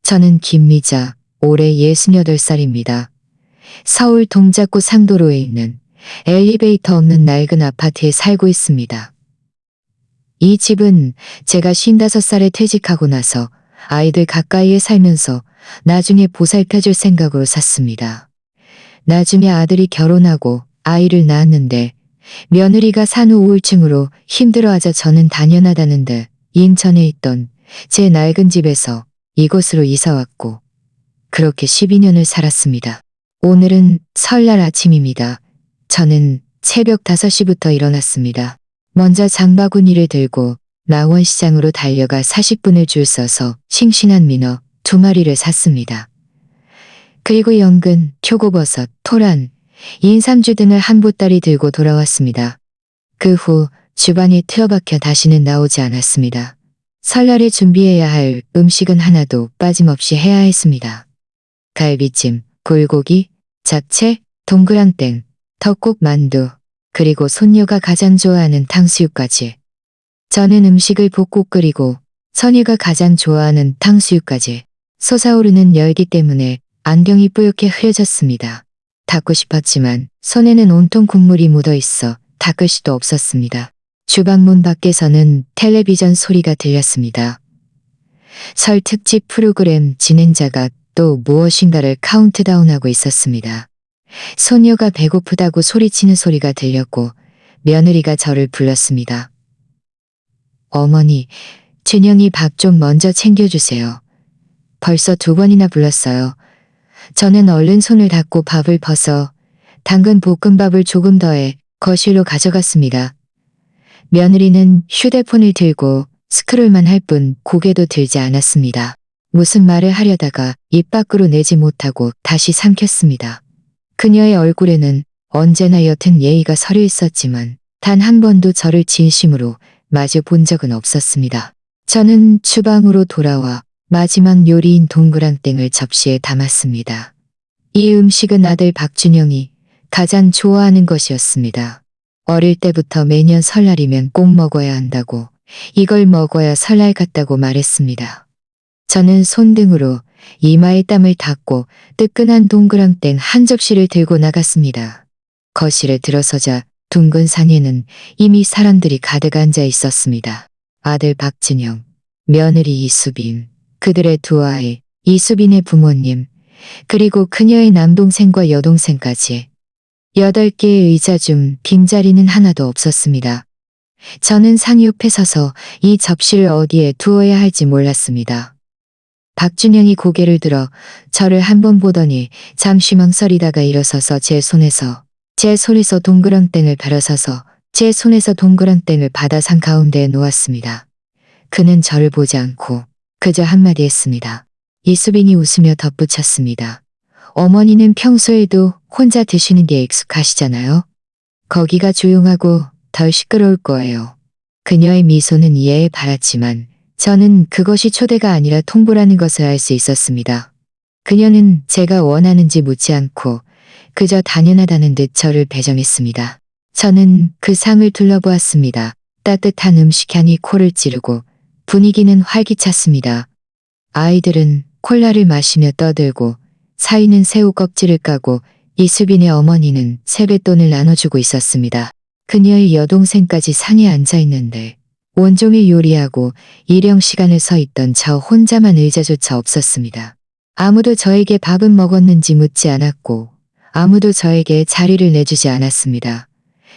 저는 김미자, 올해 68살입니다. 서울 동작구 상도로에 있는 엘리베이터 없는 낡은 아파트에 살고 있습니다. 이 집은 제가 55살에 퇴직하고 나서 아이들 가까이에 살면서 나중에 보살펴줄 생각으로 샀습니다. 나중에 아들이 결혼하고 아이를 낳았는데 며느리가 산후 우울증으로 힘들어하자 저는 당연하다는 듯 인천에 있던 제 낡은 집에서 이곳으로 이사왔고 그렇게 12년을 살았습니다. 오늘은 설날 아침입니다. 저는 새벽 5시부터 일어났습니다. 먼저 장바구니를 들고 낙원시장으로 달려가 40분을 줄 서서 싱싱한 민어 2마리를 샀습니다. 그리고 연근, 표고버섯, 토란, 인삼주 등을 한 보따리 들고 돌아왔습니다. 그 후 주방에 틀어박혀 다시는 나오지 않았습니다. 설날에 준비해야 할 음식은 하나도 빠짐없이 해야 했습니다. 갈비찜, 굴고기, 잡채, 동그랑땡, 덕국 만두, 그리고 손녀가 가장 좋아하는 탕수육까지. 저는 음식을 볶고 끓이고 선희가 가장 좋아하는 탕수육까지. 솟아오르는 열기 때문에 안경이 뿌옇게 흐려졌습니다. 닦고 싶었지만 손에는 온통 국물이 묻어 있어 닦을 수도 없었습니다. 주방 문 밖에서는 텔레비전 소리가 들렸습니다. 설 특집 프로그램 진행자가 또 무엇인가를 카운트다운하고 있었습니다. 소녀가 배고프다고 소리치는 소리가 들렸고 며느리가 저를 불렀습니다. 어머니, 준영이 밥 좀 먼저 챙겨주세요. 벌써 2번이나 불렀어요. 저는 얼른 손을 닦고 밥을 벗어 당근 볶음밥을 조금 더해 거실로 가져갔습니다. 며느리는 휴대폰을 들고 스크롤만 할 뿐 고개도 들지 않았습니다. 무슨 말을 하려다가 입 밖으로 내지 못하고 다시 삼켰습니다. 그녀의 얼굴에는 언제나 옅은 예의가 서려 있었지만 단 한 번도 저를 진심으로 마주 본 적은 없었습니다. 저는 주방으로 돌아와 마지막 요리인 동그랑땡을 접시에 담았습니다. 이 음식은 아들 박준영이 가장 좋아하는 것이었습니다. 어릴 때부터 매년 설날이면 꼭 먹어야 한다고, 이걸 먹어야 설날 같다고 말했습니다. 저는 손등으로 이마에 땀을 닦고 뜨끈한 동그랑땡 한 접시를 들고 나갔습니다. 거실에 들어서자 둥근 상에는 이미 사람들이 가득 앉아 있었습니다. 아들 박준영, 며느리 이수빈, 그들의 2아이, 이수빈의 부모님, 그리고 그녀의 남동생과 여동생까지. 8개의 의자 중 빈자리는 하나도 없었습니다. 저는 상 옆에 서서 이 접시를 어디에 두어야 할지 몰랐습니다. 박준영이 고개를 들어 저를 한번 보더니 잠시 망설이다가 일어서서 제 손에서 동그랑땡을 벼러서서 제 손에서 동그랑땡을 받아 상 가운데에 놓았습니다. 그는 저를 보지 않고 그저 한마디 했습니다. 이수빈이 웃으며 덧붙였습니다. 어머니는 평소에도 혼자 드시는 게 익숙하시잖아요. 거기가 조용하고 덜 시끄러울 거예요. 그녀의 미소는 이해에 바랐지만 저는 그것이 초대가 아니라 통보라는 것을 알 수 있었습니다. 그녀는 제가 원하는지 묻지 않고 그저 당연하다는 듯 저를 배정했습니다. 저는 그 상을 둘러보았습니다. 따뜻한 음식 향이 코를 찌르고 분위기는 활기찼습니다. 아이들은 콜라를 마시며 떠들고 사위는 새우 껍질을 까고 이수빈의 어머니는 세뱃돈을 나눠주고 있었습니다. 그녀의 여동생까지 상에 앉아 있는데 온종일 요리하고 일용 시간을 서 있던 저 혼자만 의자조차 없었습니다. 아무도 저에게 밥은 먹었는지 묻지 않았고 아무도 저에게 자리를 내주지 않았습니다.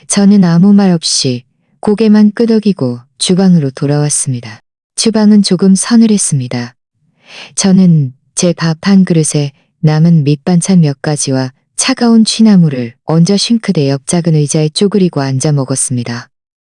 저는 아무 말 없이 고개만 끄덕이고 주방으로 돌아왔습니다. 주방은 조금 서늘했습니다. 저는 제 밥 한 그릇에 남은 밑반찬 몇 가지와 차가운 취나물을 얹어 싱크대 옆 작은 의자에 쪼그리고 앉아 먹었습니다.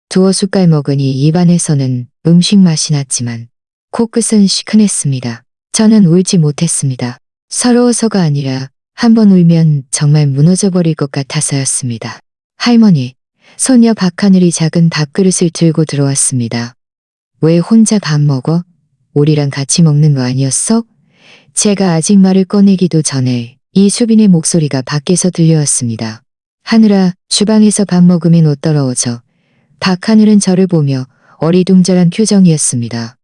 2숟갈 먹으니 입안에서는 음식 맛이 났지만 코끝은 시큰했습니다. 저는 울지 못했습니다. 서러워서가 아니라 한번 울면 정말 무너져버릴 것 같아서였습니다. 할머니, 소녀 박하늘이 작은 밥그릇을 들고 들어왔습니다. 왜 혼자 밥 먹어? 우리랑 같이 먹는 거 아니었어? 제가 아직 말을 꺼내기도 전에 이수빈의 목소리가 밖에서 들려왔습니다. 하늘아, 주방에서 밥 먹으면 옷 더러워져. 박하늘은 저를 보며 어리둥절한 표정이었습니다.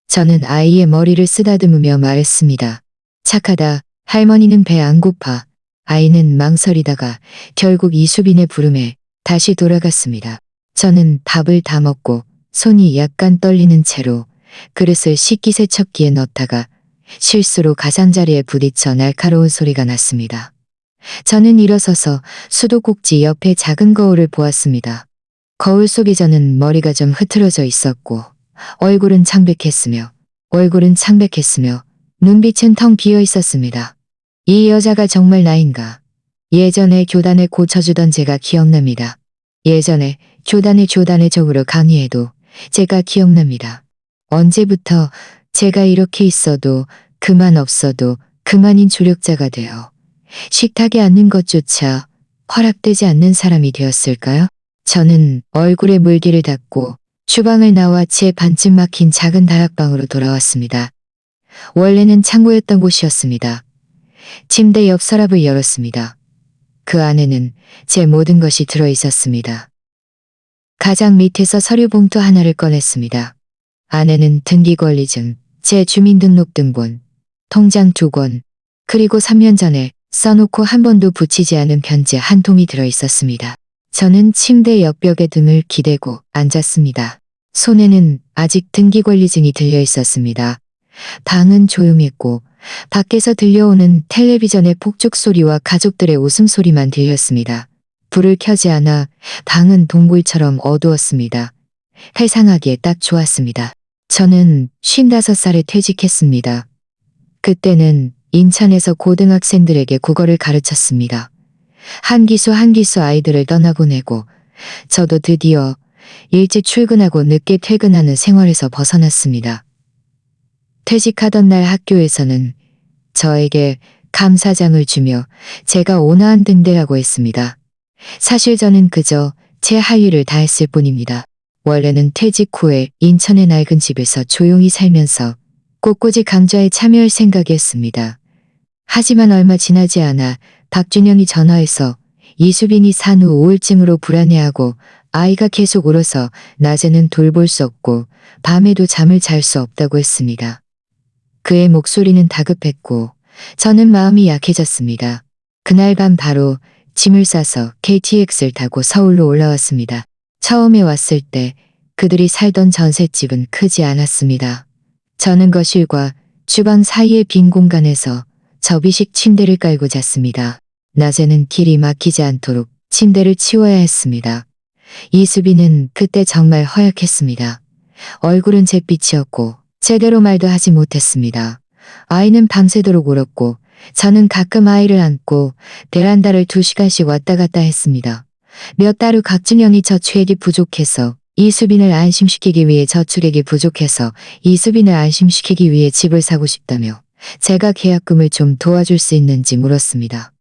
저는 아이의 머리를 쓰다듬으며 말했습니다. 착하다. 할머니는 배 안 고파. 아이는 망설이다가 결국 이수빈의 부름에 다시 돌아갔습니다. 저는 밥을 다 먹고 손이 약간 떨리는 채로 그릇을 식기세척기에 넣다가 실수로 가장자리에 부딪혀 날카로운 소리가 났습니다. 저는 일어서서 수도꼭지 옆에 작은 거울을 보았습니다. 거울 속에 저는 머리가 좀 흐트러져 있었고 얼굴은 창백했으며 눈빛은 텅 비어 있었습니다. 이 여자가 정말 나인가? 예전에 교단에 고쳐주던 제가 기억납니다. 예전에 교단의 적으로 강의해도 제가 기억납니다. 언제부터 제가 이렇게 있어도 그만 없어도 그만인 조력자가 되어 식탁에 앉는 것조차 허락되지 않는 사람이 되었을까요? 저는 얼굴에 물기를 닦고 주방을 나와 제 반쯤 막힌 작은 다락방으로 돌아왔습니다. 원래는 창고였던 곳이었습니다. 침대 옆 서랍을 열었습니다. 그 안에는 제 모든 것이 들어 있었습니다. 가장 밑에서 서류 봉투 하나를 꺼냈습니다. 안에는 등기권리증, 제 주민등록등본, 통장 2권, 그리고 3년 전에 써놓고 한 번도 붙이지 않은 편지 한 통이 들어 있었습니다. 저는 침대 옆벽에 등을 기대고 앉았습니다. 손에는 아직 등기권리증이 들려 있었습니다. 방은 조용했고 밖에서 들려오는 텔레비전의 폭죽 소리와 가족들의 웃음소리만 들렸습니다. 불을 켜지 않아 방은 동굴처럼 어두웠습니다. 회상하기에 딱 좋았습니다. 저는 55살에 퇴직했습니다. 그때는 인천에서 고등학생들에게 국어를 가르쳤습니다. 한 기수 아이들을 떠나보내고 저도 드디어 일찍 출근하고 늦게 퇴근하는 생활에서 벗어났습니다. 퇴직하던 날 학교에서는 저에게 감사장을 주며 제가 온화한 등대라고 했습니다. 사실 저는 그저 제 할 일을 다 했을 뿐입니다. 원래는 퇴직 후에 인천의 낡은 집에서 조용히 살면서 꽃꽂이 강좌에 참여할 생각이었습니다. 하지만 얼마 지나지 않아 박준영이 전화해서 이수빈이 산후 우울증으로 불안해하고 아이가 계속 울어서 낮에는 돌볼 수 없고 밤에도 잠을 잘 수 없다고 했습니다. 그의 목소리는 다급했고 저는 마음이 약해졌습니다. 그날 밤 바로 짐을 싸서 KTX를 타고 서울로 올라왔습니다. 처음에 왔을 때 그들이 살던 전셋집은 크지 않았습니다. 저는 거실과 주방 사이의 빈 공간에서 접이식 침대를 깔고 잤습니다. 낮에는 길이 막히지 않도록 침대를 치워야 했습니다. 이수빈은 그때 정말 허약했습니다. 얼굴은 잿빛이었고 제대로 말도 하지 못했습니다. 아이는 밤새도록 울었고 저는 가끔 아이를 안고 베란다를 2시간씩 왔다 갔다 했습니다. 몇 달 후 박준영이 저축액이 부족해서 이수빈을 안심시키기 위해 집을 사고 싶다며 제가 계약금을 좀 도와줄 수 있는지 물었습니다.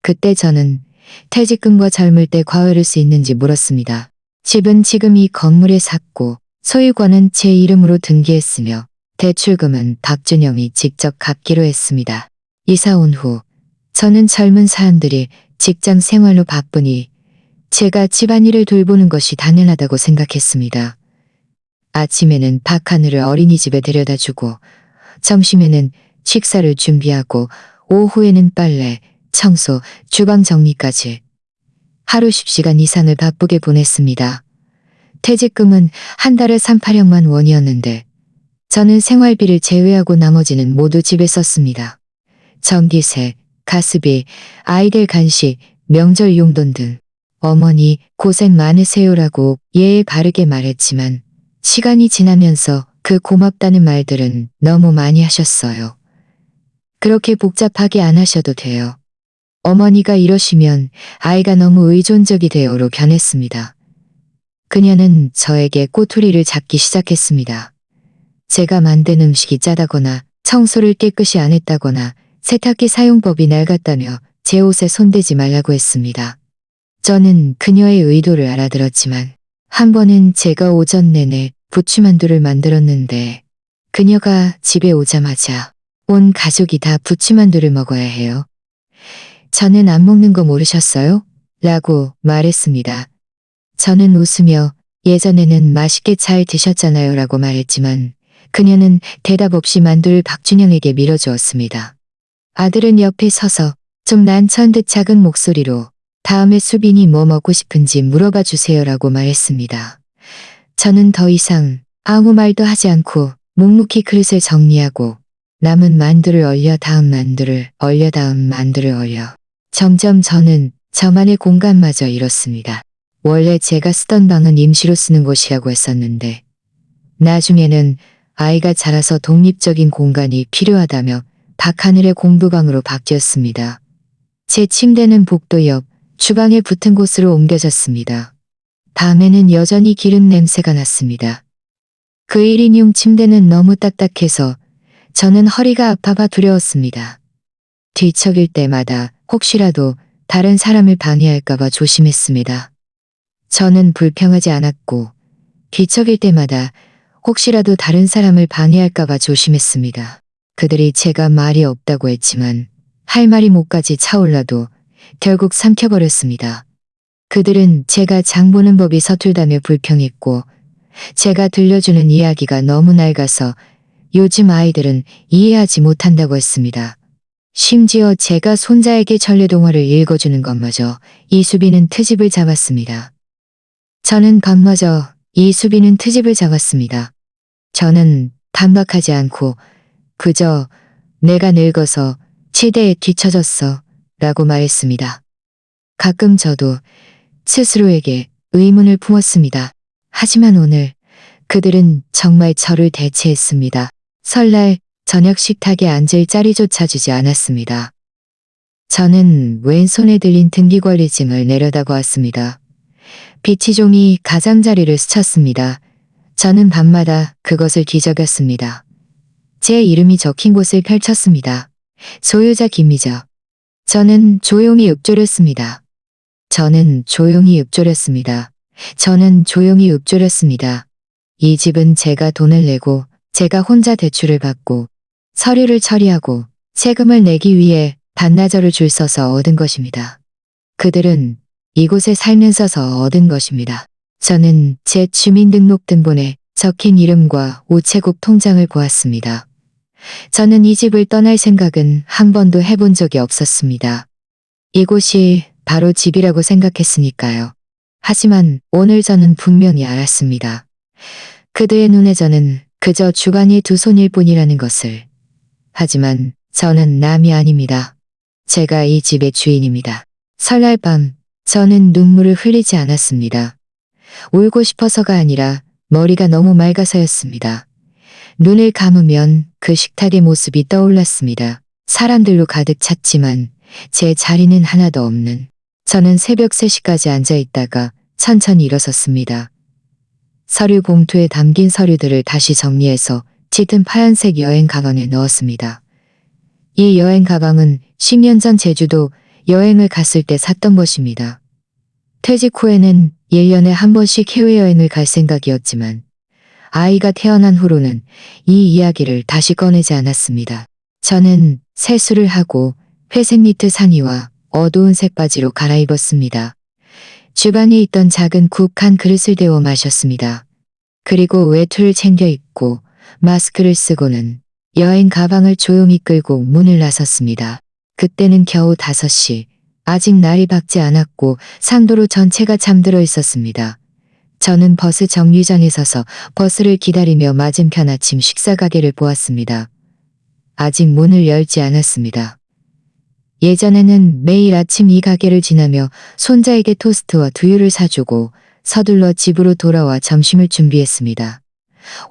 그때 저는 퇴직금과 젊을 때 과외를 수 있는지 물었습니다. 집은 지금 이 건물에 샀고 소유권은 제 이름으로 등기했으며 대출금은 박준영이 직접 갚기로 했습니다. 이사 온 후 저는 젊은 사람들이 직장 생활로 바쁘니 제가 집안일을 돌보는 것이 당연하다고 생각했습니다. 아침에는 박하늘을 어린이집에 데려다 주고 점심에는 식사를 준비하고 오후에는 빨래, 청소, 주방 정리까지 하루 10시간 이상을 바쁘게 보냈습니다. 퇴직금은 한 달에 3~800만 원이었는데 저는 생활비를 제외하고 나머지는 모두 집에 썼습니다. 전기세, 가스비, 아이들 간식, 명절 용돈 등 어머니 고생 많으세요라고 예의 바르게 말했지만 시간이 지나면서 그 고맙다는 말들은 너무 많이 하셨어요. 그렇게 복잡하게 안 하셔도 돼요. 어머니가 이러시면 아이가 너무 의존적이 되어로 변했습니다. 그녀는 저에게 꼬투리를 잡기 시작했습니다. 제가 만든 음식이 짜다거나 청소를 깨끗이 안 했다거나 세탁기 사용법이 낡았다며 제 옷에 손대지 말라고 했습니다. 저는 그녀의 의도를 알아들었지만 한 번은 제가 오전 내내 부추만두를 만들었는데 그녀가 집에 오자마자 온 가족이 다 부추만두를 먹어야 해요. 저는 안 먹는 거 모르셨어요? 라고 말했습니다. 저는 웃으며 예전에는 맛있게 잘 드셨잖아요 라고 말했지만 그녀는 대답 없이 만두를 박준영에게 밀어주었습니다. 아들은 옆에 서서 좀 난처한 듯 작은 목소리로 다음에 수빈이 뭐 먹고 싶은지 물어봐 주세요라고 말했습니다. 저는 더 이상 아무 말도 하지 않고 묵묵히 그릇을 정리하고 남은 만두를 얼려 다음 만두를 얼려 다음 만두를 얼려 점점 저는 저만의 공간마저 잃었습니다. 원래 제가 쓰던 방은 임시로 쓰는 곳이라고 했었는데 나중에는 아이가 자라서 독립적인 공간이 필요하다며 박하늘의 공부방으로 바뀌었습니다. 제 침대는 복도 옆 주방에 붙은 곳으로 옮겨졌습니다. 밤에는 여전히 기름 냄새가 났습니다. 그 1인용 침대는 너무 딱딱해서 저는 허리가 아파봐 두려웠습니다. 뒤척일 때마다 혹시라도 다른 사람을 방해할까봐 조심했습니다. 저는 불평하지 않았고 뒤척일 때마다 혹시라도 다른 사람을 방해할까봐 조심했습니다. 그들이 제가 말이 없다고 했지만 할 말이 목까지 차올라도 결국 삼켜버렸습니다. 그들은 제가 장 보는 법이 서툴다며 불평했고 제가 들려주는 이야기가 너무 낡아서 요즘 아이들은 이해하지 못한다고 했습니다. 심지어 제가 손자에게 전래동화를 읽어주는 것마저 이수빈은 트집을 잡았습니다. 저는 겁마저 이수빈은 트집을 잡았습니다. 저는 반박하지 않고 그저 내가 늙어서 치대에 뒤처졌어 라고 말했습니다. 가끔 저도 스스로에게 의문을 품었습니다. 하지만 오늘 그들은 정말 저를 대체했습니다. 설날 저녁 식탁에 앉을 자리조차 주지 않았습니다. 저는 왼손에 들린 등기관리증을 내려다고 왔습니다. 비치종이 가장자리를 스쳤습니다. 저는 밤마다 그것을 뒤적였습니다. 제 이름이 적힌 곳을 펼쳤습니다. 소유자 김미저. 저는 조용히 읊조렸습니다. 저는 조용히 읊조렸습니다. 저는 조용히 읊조렸습니다. 이 집은 제가 돈을 내고 제가 혼자 대출을 받고 서류를 처리하고 세금을 내기 위해 반나절을 줄 서서 얻은 것입니다. 그들은 이곳에 살면서서 얻은 것입니다. 저는 제 주민등록등본에 적힌 이름과 우체국 통장을 보았습니다. 저는 이 집을 떠날 생각은 한 번도 해본 적이 없었습니다. 이곳이 바로 집이라고 생각했으니까요. 하지만 오늘 저는 분명히 알았습니다. 그들의 눈에 저는 그저 주방의 두 손일 뿐이라는 것을. 하지만 저는 남이 아닙니다. 제가 이 집의 주인입니다. 설날 밤 저는 눈물을 흘리지 않았습니다. 울고 싶어서가 아니라 머리가 너무 맑아서였습니다. 눈을 감으면 그 식탁의 모습이 떠올랐습니다. 사람들로 가득 찼지만 제 자리는 하나도 없는. 저는 새벽 3시까지 앉아있다가 천천히 일어섰습니다. 서류 봉투에 담긴 서류들을 다시 정리해서 짙은 파란색 여행 가방에 넣었습니다. 이 여행 가방은 10년 전 제주도 여행을 갔을 때 샀던 것입니다. 퇴직 후에는 1년에 한 번씩 해외여행을 갈 생각이었지만 아이가 태어난 후로는 이 이야기를 다시 꺼내지 않았습니다. 저는 세수를 하고 회색 니트 상의와 어두운 색바지로 갈아입었습니다. 주방에 있던 작은 국 한 그릇을 데워 마셨습니다. 그리고 외투를 챙겨 입고 마스크를 쓰고는 여행 가방을 조용히 끌고 문을 나섰습니다. 그때는 겨우 5시. 아직 날이 밝지 않았고 상도로 전체가 잠들어 있었습니다. 저는 버스 정류장에 서서 버스를 기다리며 맞은편 아침 식사 가게를 보았습니다. 아직 문을 열지 않았습니다. 예전에는 매일 아침 이 가게를 지나며 손자에게 토스트와 두유를 사주고 서둘러 집으로 돌아와 점심을 준비했습니다.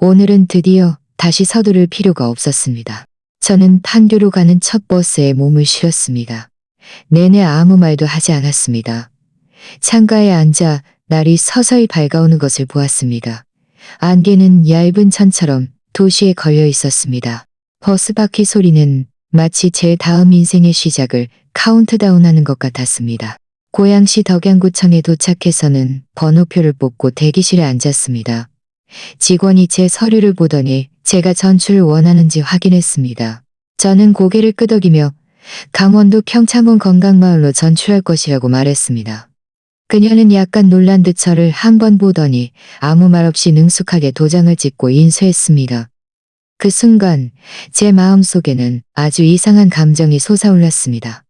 오늘은 드디어 다시 서두를 필요가 없었습니다. 저는 판교로 가는 첫 버스에 몸을 실었습니다. 내내 아무 말도 하지 않았습니다. 창가에 앉아 날이 서서히 밝아오는 것을 보았습니다. 안개는 얇은 천처럼 도시에 걸려 있었습니다. 버스 바퀴 소리는 마치 제 다음 인생의 시작을 카운트다운하는 것 같았습니다. 고양시 덕양구청에 도착해서는 번호표를 뽑고 대기실에 앉았습니다. 직원이 제 서류를 보더니 제가 전출을 원하는지 확인했습니다. 저는 고개를 끄덕이며 강원도 평창원 건강마을로 전출할 것이라고 말했습니다. 그녀는 약간 놀란 듯 저를 한 번 보더니 아무 말 없이 능숙하게 도장을 찍고 인수했습니다. 그 순간 제 마음속에는 아주 이상한 감정이 솟아올랐습니다.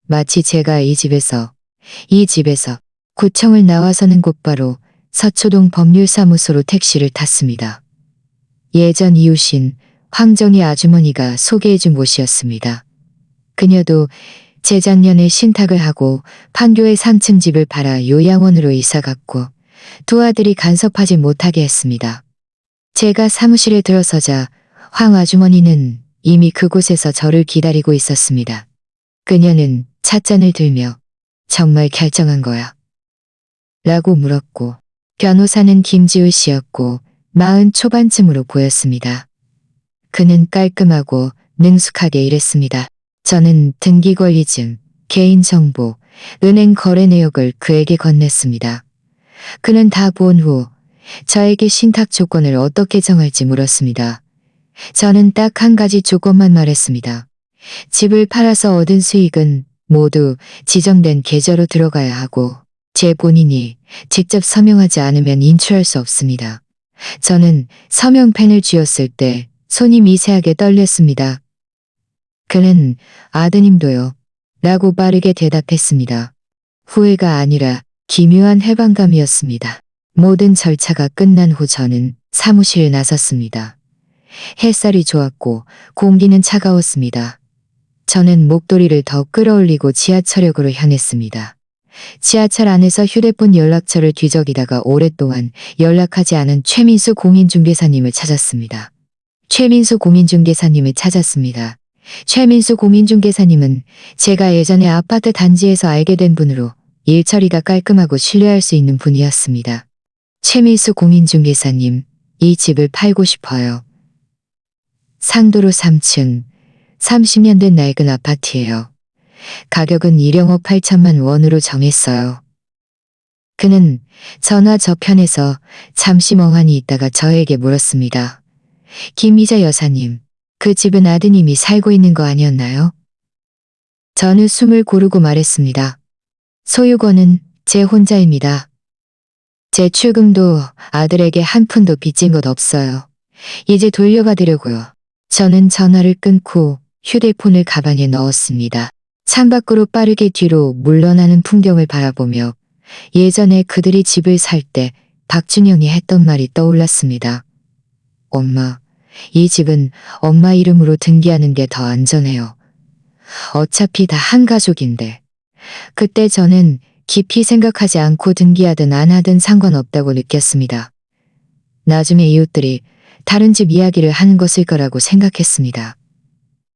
마치 제가 이 집에서 구청을 나와서는 곧바로 서초동 법률사무소로 택시를 탔습니다. 예전 이웃인 황정희 아주머니가 소개해준 곳이었습니다. 그녀도 재작년에 신탁을 하고 판교의 3층 집을 팔아 요양원으로 이사갔고 두 아들이 간섭하지 못하게 했습니다. 제가 사무실에 들어서자 황 아주머니는 이미 그곳에서 저를 기다리고 있었습니다. 그녀는 찻잔을 들며 정말 결정한 거야? 라고 물었고 변호사는 김지우 씨였고 40 초반쯤으로 보였습니다. 그는 깔끔하고 능숙하게 일했습니다. 저는 등기권리증, 개인정보, 은행 거래 내역을 그에게 건넸습니다. 그는 다 본 후 저에게 신탁 조건을 어떻게 정할지 물었습니다. 저는 딱 한 가지 조건만 말했습니다. 집을 팔아서 얻은 수익은 모두 지정된 계좌로 들어가야 하고 제 본인이 직접 서명하지 않으면 인출할 수 없습니다. 저는 서명펜을 쥐었을 때 손이 미세하게 떨렸습니다. 그는 아드님도요. 라고 빠르게 대답했습니다. 후회가 아니라 기묘한 해방감이었습니다. 모든 절차가 끝난 후 저는 사무실에 나섰습니다. 햇살이 좋았고 공기는 차가웠습니다. 저는 목도리를 더 끌어올리고 지하철역으로 향했습니다. 지하철 안에서 휴대폰 연락처를 뒤적이다가 오랫동안 연락하지 않은 최민수 공인중개사님을 찾았습니다. 최민수 공인중개사님은 제가 예전에 아파트 단지에서 알게 된 분으로 일 처리가 깔끔하고 신뢰할 수 있는 분이었습니다. 최민수 공인중개사님, 이 집을 팔고 싶어요. 상도로 3층, 30년 된 낡은 아파트예요. 가격은 1억억 8천만 원으로 정했어요. 그는 전화 저편에서 잠시 멍하니 있다가 저에게 물었습니다. 김미자 여사님, 그 집은 아드님이 살고 있는 거 아니었나요? 저는 숨을 고르고 말했습니다. 소유권은 제 혼자입니다. 제 출금도 아들에게 한 푼도 빚진 것 없어요. 이제 돌려받으려고요. 저는 전화를 끊고 휴대폰을 가방에 넣었습니다. 창밖으로 빠르게 뒤로 물러나는 풍경을 바라보며 예전에 그들이 집을 살 때 박준영이 했던 말이 떠올랐습니다. 엄마, 이 집은 엄마 이름으로 등기하는 게 더 안전해요. 어차피 다 한 가족인데. 그때 저는 깊이 생각하지 않고 등기하든 안 하든 상관없다고 느꼈습니다. 나중에 이웃들이 다른 집 이야기를 하는 것일 거라고 생각했습니다.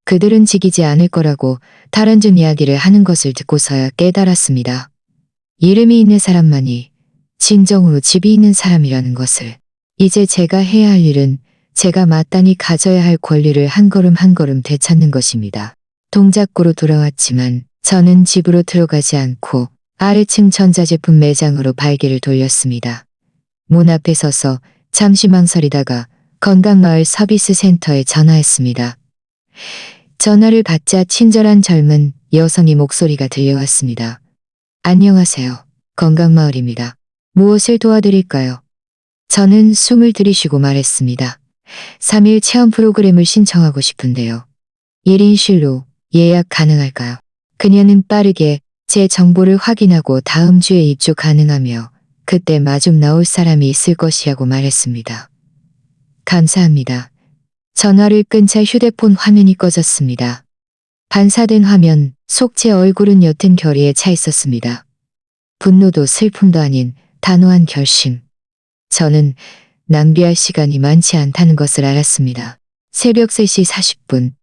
그들은 지키지 않을 거라고 다른 집 이야기를 하는 것을 듣고서야 깨달았습니다. 이름이 있는 사람만이 진정으로 집이 있는 사람이라는 것을. 이제 제가 해야 할 일은 제가 마땅히 가져야 할 권리를 한 걸음 한 걸음 되찾는 것입니다. 동작구로 돌아왔지만 저는 집으로 들어가지 않고 아래층 전자제품 매장으로 발길을 돌렸습니다. 문 앞에 서서 잠시 망설이다가 건강마을 서비스센터에 전화했습니다. 전화를 받자 친절한 젊은 여성의 목소리가 들려왔습니다. 안녕하세요. 건강마을입니다. 무엇을 도와드릴까요? 저는 숨을 들이쉬고 말했습니다. 3일 체험 프로그램을 신청하고 싶은데요. 1인실로 예약 가능할까요? 그녀는 빠르게 제 정보를 확인하고 다음 주에 입주 가능하며 그때 마중 나올 사람이 있을 것이라고 말했습니다. 감사합니다. 전화를 끈 채 휴대폰 화면이 꺼졌습니다. 반사된 화면 속 제 얼굴은 옅은 결의에 차 있었습니다. 분노도 슬픔도 아닌 단호한 결심. 저는 낭비할 시간이 많지 않다는 것을 알았습니다. 새벽 3시 40분.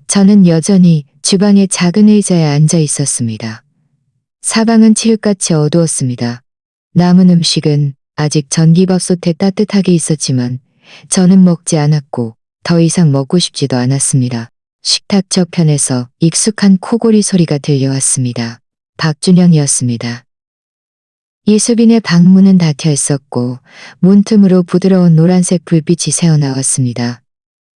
저는 여전히 주방의 작은 의자에 앉아 있었습니다. 사방은 칠흑같이 어두웠습니다. 남은 음식은 아직 전기밥솥에 따뜻하게 있었지만 저는 먹지 않았고 더 이상 먹고 싶지도 않았습니다. 식탁 저편에서 익숙한 코골이 소리가 들려왔습니다. 박준영이었습니다. 이수빈의 방문은 닫혀 있었고 문틈으로 부드러운 노란색 불빛이 새어나왔습니다.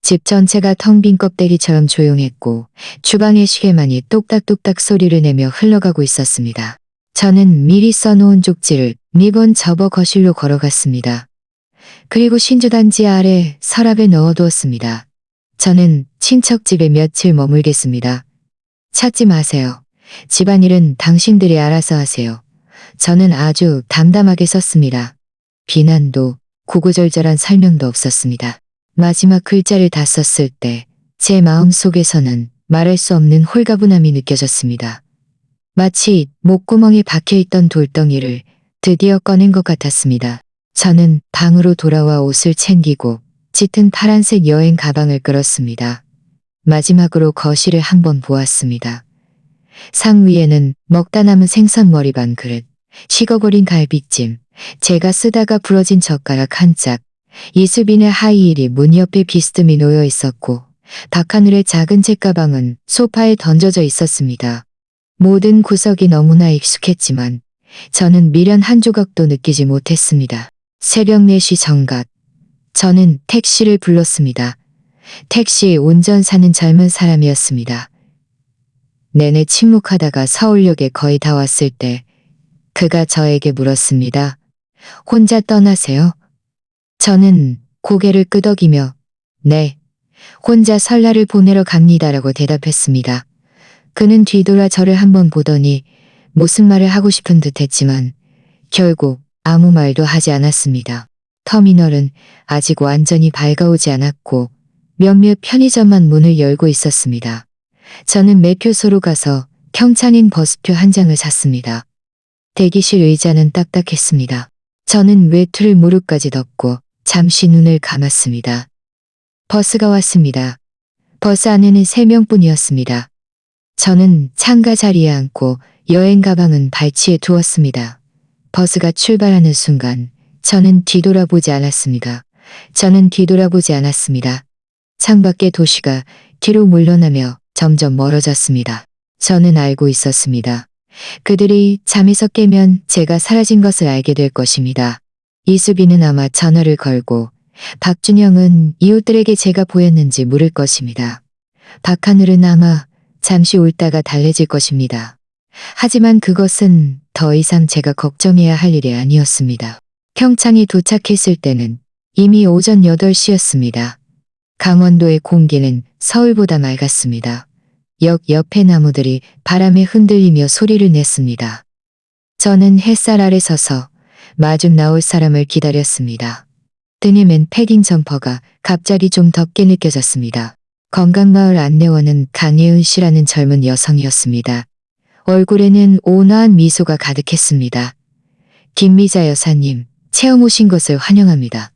집 전체가 텅 빈 껍데기처럼 조용했고 주방의 시계만이 똑딱똑딱 소리를 내며 흘러가고 있었습니다. 저는 미리 써놓은 쪽지를 미번 접어 거실로 걸어갔습니다. 그리고 신주단지 아래 서랍에 넣어두었습니다. 저는 친척집에 며칠 머물겠습니다. 찾지 마세요. 집안일은 당신들이 알아서 하세요. 저는 아주 담담하게 썼습니다. 비난도 구구절절한 설명도 없었습니다. 마지막 글자를 다 썼을 때 제 마음 속에서는 말할 수 없는 홀가분함이 느껴졌습니다. 마치 목구멍에 박혀있던 돌덩이를 드디어 꺼낸 것 같았습니다. 저는 방으로 돌아와 옷을 챙기고 짙은 파란색 여행 가방을 끌었습니다. 마지막으로 거실을 한번 보았습니다. 상 위에는 먹다 남은 생선 머리 반 그릇, 식어버린 갈비찜, 제가 쓰다가 부러진 젓가락 한 짝, 이수빈의 하이힐이 문 옆에 비스듬히 놓여 있었고 박하늘의 작은 책가방은 소파에 던져져 있었습니다. 모든 구석이 너무나 익숙했지만 저는 미련 한 조각도 느끼지 못했습니다. 새벽 4시 정각, 저는 택시를 불렀습니다. 택시 운전사는 젊은 사람이었습니다. 내내 침묵하다가 서울역에 거의 다 왔을 때 그가 저에게 물었습니다. 혼자 떠나세요? 저는 고개를 끄덕이며 네, 혼자 설날을 보내러 갑니다라고 대답했습니다. 그는 뒤돌아 저를 한번 보더니 무슨 말을 하고 싶은 듯 했지만 결국 아무 말도 하지 않았습니다. 터미널은 아직 완전히 밝아오지 않았고 몇몇 편의점만 문을 열고 있었습니다. 저는 매표소로 가서 경차인 버스표 한 장을 샀습니다. 대기실 의자는 딱딱했습니다. 저는 외투를 무릎까지 덮고 잠시 눈을 감았습니다. 버스가 왔습니다. 버스 안에는 3명뿐이었습니다. 저는 창가 자리에 앉고 여행 가방은 발치에 두었습니다. 버스가 출발하는 순간 저는 뒤돌아보지 않았습니다. 창밖의 도시가 뒤로 물러나며 점점 멀어졌습니다. 저는 알고 있었습니다. 그들이 잠에서 깨면 제가 사라진 것을 알게 될 것입니다. 이수빈은 아마 전화를 걸고 박준영은 이웃들에게 제가 보였는지 물을 것입니다. 박하늘은 아마 잠시 울다가 달래질 것입니다. 하지만 그것은 더 이상 제가 걱정해야 할 일이 아니었습니다. 평창에 도착했을 때는 이미 오전 8시였습니다. 강원도의 공기는 서울보다 맑았습니다. 역 옆의 나무들이 바람에 흔들리며 소리를 냈습니다. 저는 햇살 아래 서서 마중 나올 사람을 기다렸습니다. 등에 맨 패딩 점퍼가 갑자기 좀 덥게 느껴졌습니다. 건강마을 안내원은 강예은 씨라는 젊은 여성이었습니다. 얼굴에는 온화한 미소가 가득했습니다. 김미자 여사님, 체험 오신 것을 환영합니다.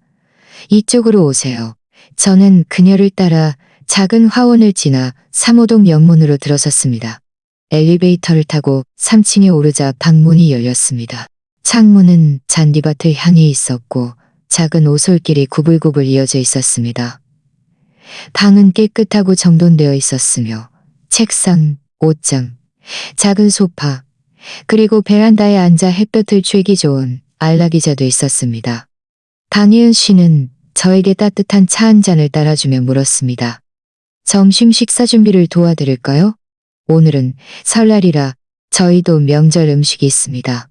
이쪽으로 오세요. 저는 그녀를 따라 작은 화원을 지나 3호동 영문으로 들어섰습니다. 엘리베이터를 타고 3층에 오르자 방문이 열렸습니다. 창문은 잔디밭을 향해 있었고 작은 오솔길이 구불구불 이어져 있었습니다. 방은 깨끗하고 정돈되어 있었으며 책상, 옷장, 작은 소파, 그리고 베란다에 앉아 햇볕을 쬐기 좋은 안락의자도 있었습니다. 강예은 씨는 저에게 따뜻한 차 한 잔을 따라주며 물었습니다. 점심 식사 준비를 도와드릴까요? 오늘은 설날이라 저희도 명절 음식이 있습니다.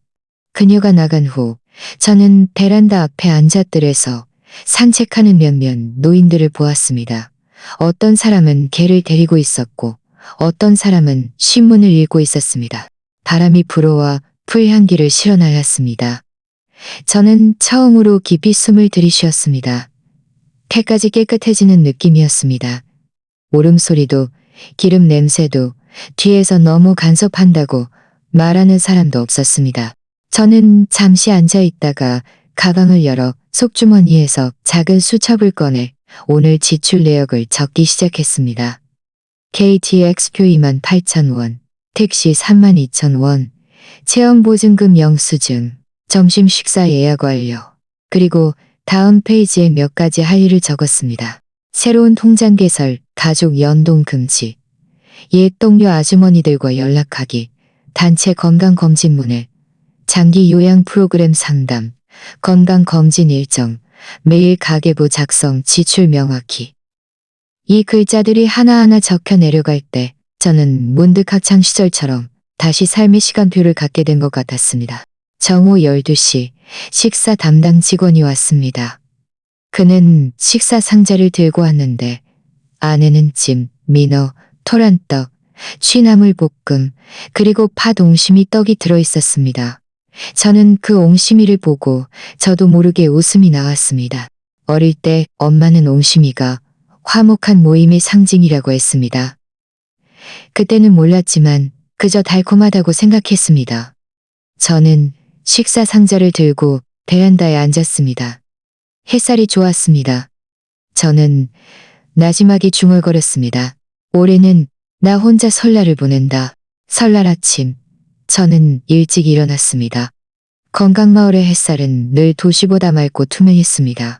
그녀가 나간 후 저는 베란다 앞에 앉아들에서 산책하는 몇몇 노인들을 보았습니다. 어떤 사람은 개를 데리고 있었고 어떤 사람은 신문을 읽고 있었습니다. 바람이 불어와 풀향기를 실어날렸습니다. 저는 처음으로 깊이 숨을 들이쉬었습니다. 태까지 깨끗해지는 느낌이었습니다. 울음소리도 기름 냄새도 뒤에서 너무 간섭한다고 말하는 사람도 없었습니다. 저는 잠시 앉아 있다가 가방을 열어 속주머니에서 작은 수첩을 꺼내 오늘 지출 내역을 적기 시작했습니다. KTX 표 28,000원, 택시 32,000원, 체험보증금 영수증, 점심 식사 예약 완료. 그리고 다음 페이지에 몇 가지 할 일을 적었습니다. 새로운 통장 개설, 가족 연동 금지, 옛 동료 아주머니들과 연락하기, 단체 건강검진 문의, 장기 요양 프로그램 상담, 건강검진 일정, 매일 가계부 작성, 지출 명확히. 이 글자들이 하나하나 적혀 내려갈 때 저는 문득 학창시절처럼 다시 삶의 시간표를 갖게 된 것 같았습니다. 정오 12시 식사 담당 직원이 왔습니다. 그는 식사 상자를 들고 왔는데 안에는 찜, 민어, 토란떡, 취나물 볶음, 그리고 팥옹심이 떡이 들어있었습니다. 저는 그 옹심이를 보고 저도 모르게 웃음이 나왔습니다. 어릴 때 엄마는 옹심이가 화목한 모임의 상징이라고 했습니다. 그때는 몰랐지만 그저 달콤하다고 생각했습니다. 저는 식사 상자를 들고 베란다에 앉았습니다. 햇살이 좋았습니다. 저는 나지막이 중얼거렸습니다. 올해는 나 혼자 설날을 보낸다. 설날 아침, 저는 일찍 일어났습니다. 건강마을의 햇살은 늘 도시보다 맑고 투명했습니다.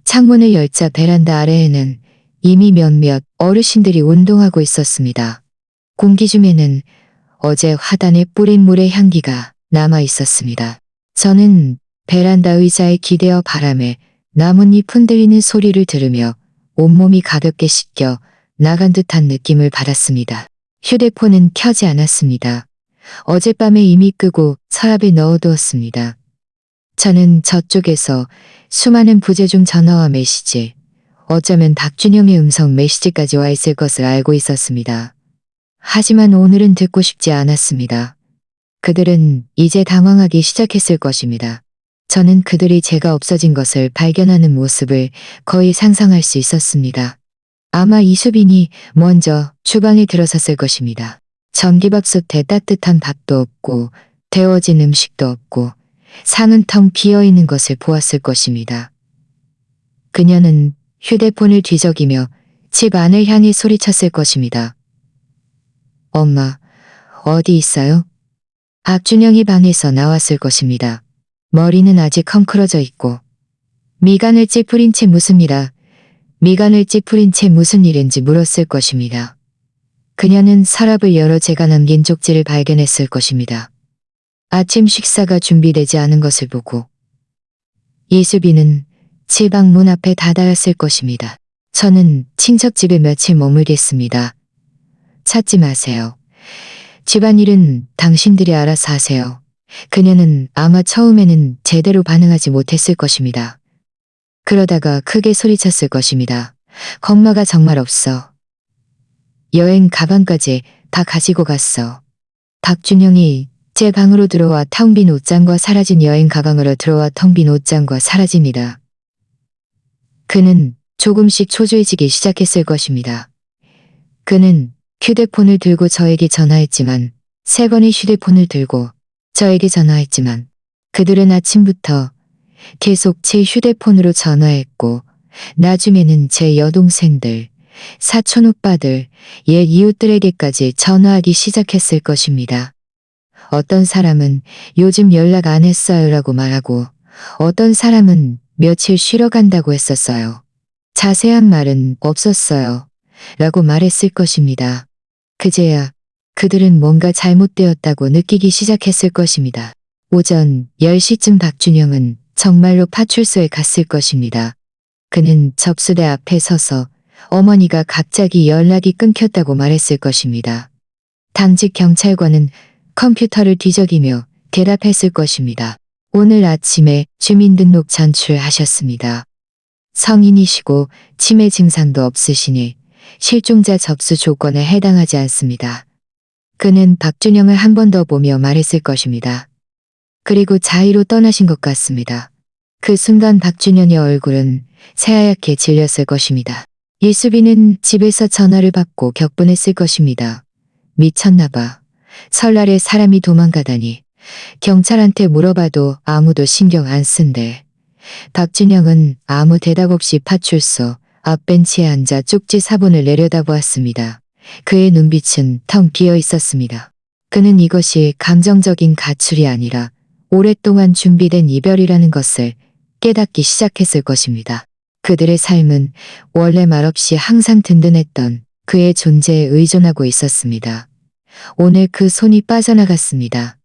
창문을 열자 베란다 아래에는 이미 몇몇 어르신들이 운동하고 있었습니다. 공기 중에는 어제 화단에 뿌린 물의 향기가 남아 있었습니다. 저는 베란다 의자에 기대어 바람에 나뭇잎 흔들리는 소리를 들으며 온몸이 가볍게 씻겨 나간 듯한 느낌을 받았습니다. 휴대폰은 켜지 않았습니다. 어젯밤에 이미 끄고 서랍에 넣어두었습니다. 저는 저쪽에서 수많은 부재중 전화와 메시지, 어쩌면 박준영의 음성 메시지까지 와 있을 것을 알고 있었습니다. 하지만 오늘은 듣고 싶지 않았습니다. 그들은 이제 당황하기 시작했을 것입니다. 저는 그들이 제가 없어진 것을 발견하는 모습을 거의 상상할 수 있었습니다. 아마 이수빈이 먼저 주방에 들어섰을 것입니다. 전기밥솥에 따뜻한 밥도 없고 데워진 음식도 없고 상은 텅 비어있는 것을 보았을 것입니다. 그녀는 휴대폰을 뒤적이며 집 안을 향해 소리쳤을 것입니다. 엄마, 어디 있어요? 박준영이 방에서 나왔을 것입니다. 머리는 아직 헝클어져 있고 미간을 찌푸린 채 무슨이라 미간을 찌푸린 채 무슨 일인지 물었을 것입니다. 그녀는 서랍을 열어 제가 남긴 쪽지를 발견했을 것입니다. 아침 식사가 준비되지 않은 것을 보고 이수빈은 집 문 앞에 다다랐을 것입니다. 저는 친척집에 며칠 머물겠습니다. 찾지 마세요. 집안일은 당신들이 알아서 하세요. 그녀는 아마 처음에는 제대로 반응하지 못했을 것입니다. 그러다가 크게 소리쳤을 것입니다. 엄마가 정말 없어. 여행 가방까지 다 가지고 갔어. 박준영이 제 방으로 들어와 텅 빈 옷장과 사라진 여행 가방으로 들어와 텅 빈 옷장과 사라집니다. 그는 조금씩 초조해지기 시작했을 것입니다. 그는 휴대폰을 들고 저에게 전화했지만 3번의 휴대폰을 들고 저에게 전화했지만 그들은 아침부터 계속 제 휴대폰으로 전화했고 나중에는 제 여동생들, 사촌 오빠들, 옛 이웃들에게까지 전화하기 시작했을 것입니다. 어떤 사람은 요즘 연락 안 했어요라고 말하고 어떤 사람은 며칠 쉬러 간다고 했었어요. 자세한 말은 없었어요. 라고 말했을 것입니다. 그제야 그들은 뭔가 잘못되었다고 느끼기 시작했을 것입니다. 오전 10시쯤 박준영은 정말로 파출소에 갔을 것입니다. 그는 접수대 앞에 서서 어머니가 갑자기 연락이 끊겼다고 말했을 것입니다. 당직 경찰관은 컴퓨터를 뒤적이며 대답했을 것입니다. 오늘 아침에 주민등록 전출하셨습니다. 성인이시고 치매 증상도 없으시니 실종자 접수 조건에 해당하지 않습니다. 그는 박준영을 한 번 더 보며 말했을 것입니다. 그리고 자의로 떠나신 것 같습니다. 그 순간 박준영의 얼굴은 새하얗게 질렸을 것입니다. 이수빈은 집에서 전화를 받고 격분했을 것입니다. 미쳤나 봐. 설날에 사람이 도망가다니. 경찰한테 물어봐도 아무도 신경 안 쓴대. 박준영은 아무 대답 없이 파출소 앞벤치에 앉아 쪽지 사본을 내려다보았습니다. 그의 눈빛은 텅 비어 있었습니다. 그는 이것이 감정적인 가출이 아니라 오랫동안 준비된 이별이라는 것을 깨닫기 시작했을 것입니다. 그들의 삶은 원래 말없이 항상 든든했던 그의 존재에 의존하고 있었습니다. 오늘 그 손이 빠져나갔습니다.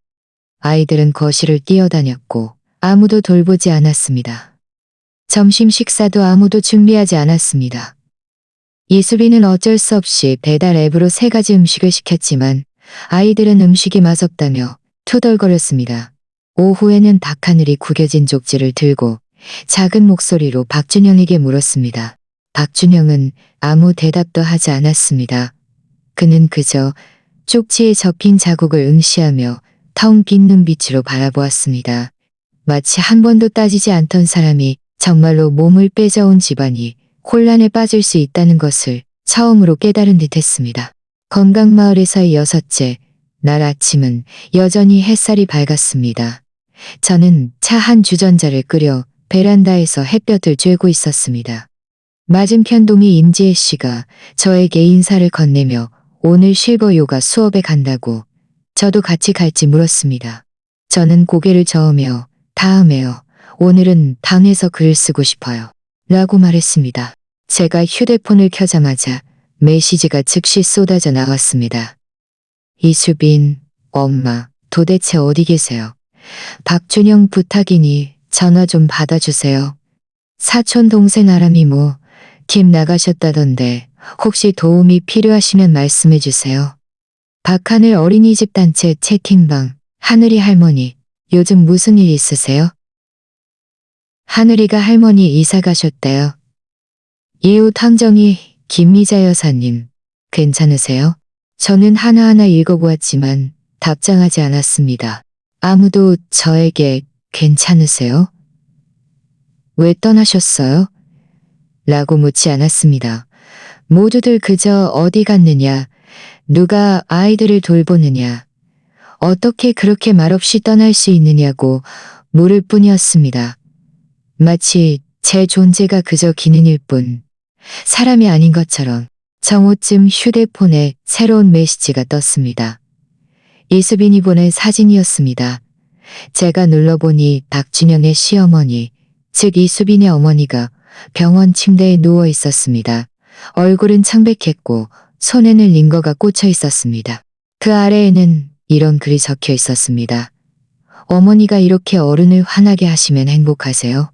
아이들은 거실을 뛰어다녔고 아무도 돌보지 않았습니다. 점심 식사도 아무도 준비하지 않았습니다. 이수빈은 어쩔 수 없이 배달 앱으로 3가지 음식을 시켰지만 아이들은 음식이 맛없다며 투덜거렸습니다. 오후에는 박하늘이 구겨진 쪽지를 들고 작은 목소리로 박준영에게 물었습니다. 박준영은 아무 대답도 하지 않았습니다. 그는 그저 쪽지에 접힌 자국을 응시하며 텅 빈 눈빛으로 바라보았습니다. 마치 한 번도 따지지 않던 사람이 정말로 몸을 빼져온 집안이 혼란에 빠질 수 있다는 것을 처음으로 깨달은 듯했습니다. 건강마을에서의 6째 날 아침은 여전히 햇살이 밝았습니다. 저는 차 한 주전자를 끓여 베란다에서 햇볕을 쬐고 있었습니다. 맞은편 동의 임지혜 씨가 저에게 인사를 건네며 오늘 실버 요가 수업에 간다고 저도 같이 갈지 물었습니다. 저는 고개를 저으며 다음에요. 오늘은 방에서 글을 쓰고 싶어요. 라고 말했습니다. 제가 휴대폰을 켜자마자 메시지가 즉시 쏟아져 나왔습니다. 이수빈, 엄마, 도대체 어디 계세요? 박준영 부탁이니 전화 좀 받아주세요. 사촌 동생 아람이 김 나가셨다던데 혹시 도움이 필요하시면 말씀해주세요. 박하늘 어린이집 단체 채팅방. 하늘이 할머니, 요즘 무슨 일 있으세요? 하늘이가 할머니 이사 가셨대요. 이웃 황정희, 김미자 여사님, 괜찮으세요? 저는 하나하나 읽어보았지만 답장하지 않았습니다. 아무도 저에게 괜찮으세요? 왜 떠나셨어요? 라고 묻지 않았습니다. 모두들 그저 어디 갔느냐, 누가 아이들을 돌보느냐, 어떻게 그렇게 말없이 떠날 수 있느냐고 물을 뿐이었습니다. 마치 제 존재가 그저 기능일 뿐, 사람이 아닌 것처럼. 정오쯤 휴대폰에 새로운 메시지가 떴습니다. 이수빈이 보낸 사진이었습니다. 제가 눌러보니 박준영의 시어머니, 즉 이수빈의 어머니가 병원 침대에 누워 있었습니다. 얼굴은 창백했고 손에는 링거가 꽂혀 있었습니다. 그 아래에는 이런 글이 적혀 있었습니다. 어머니가 이렇게 어른을 화나게 하시면 행복하세요?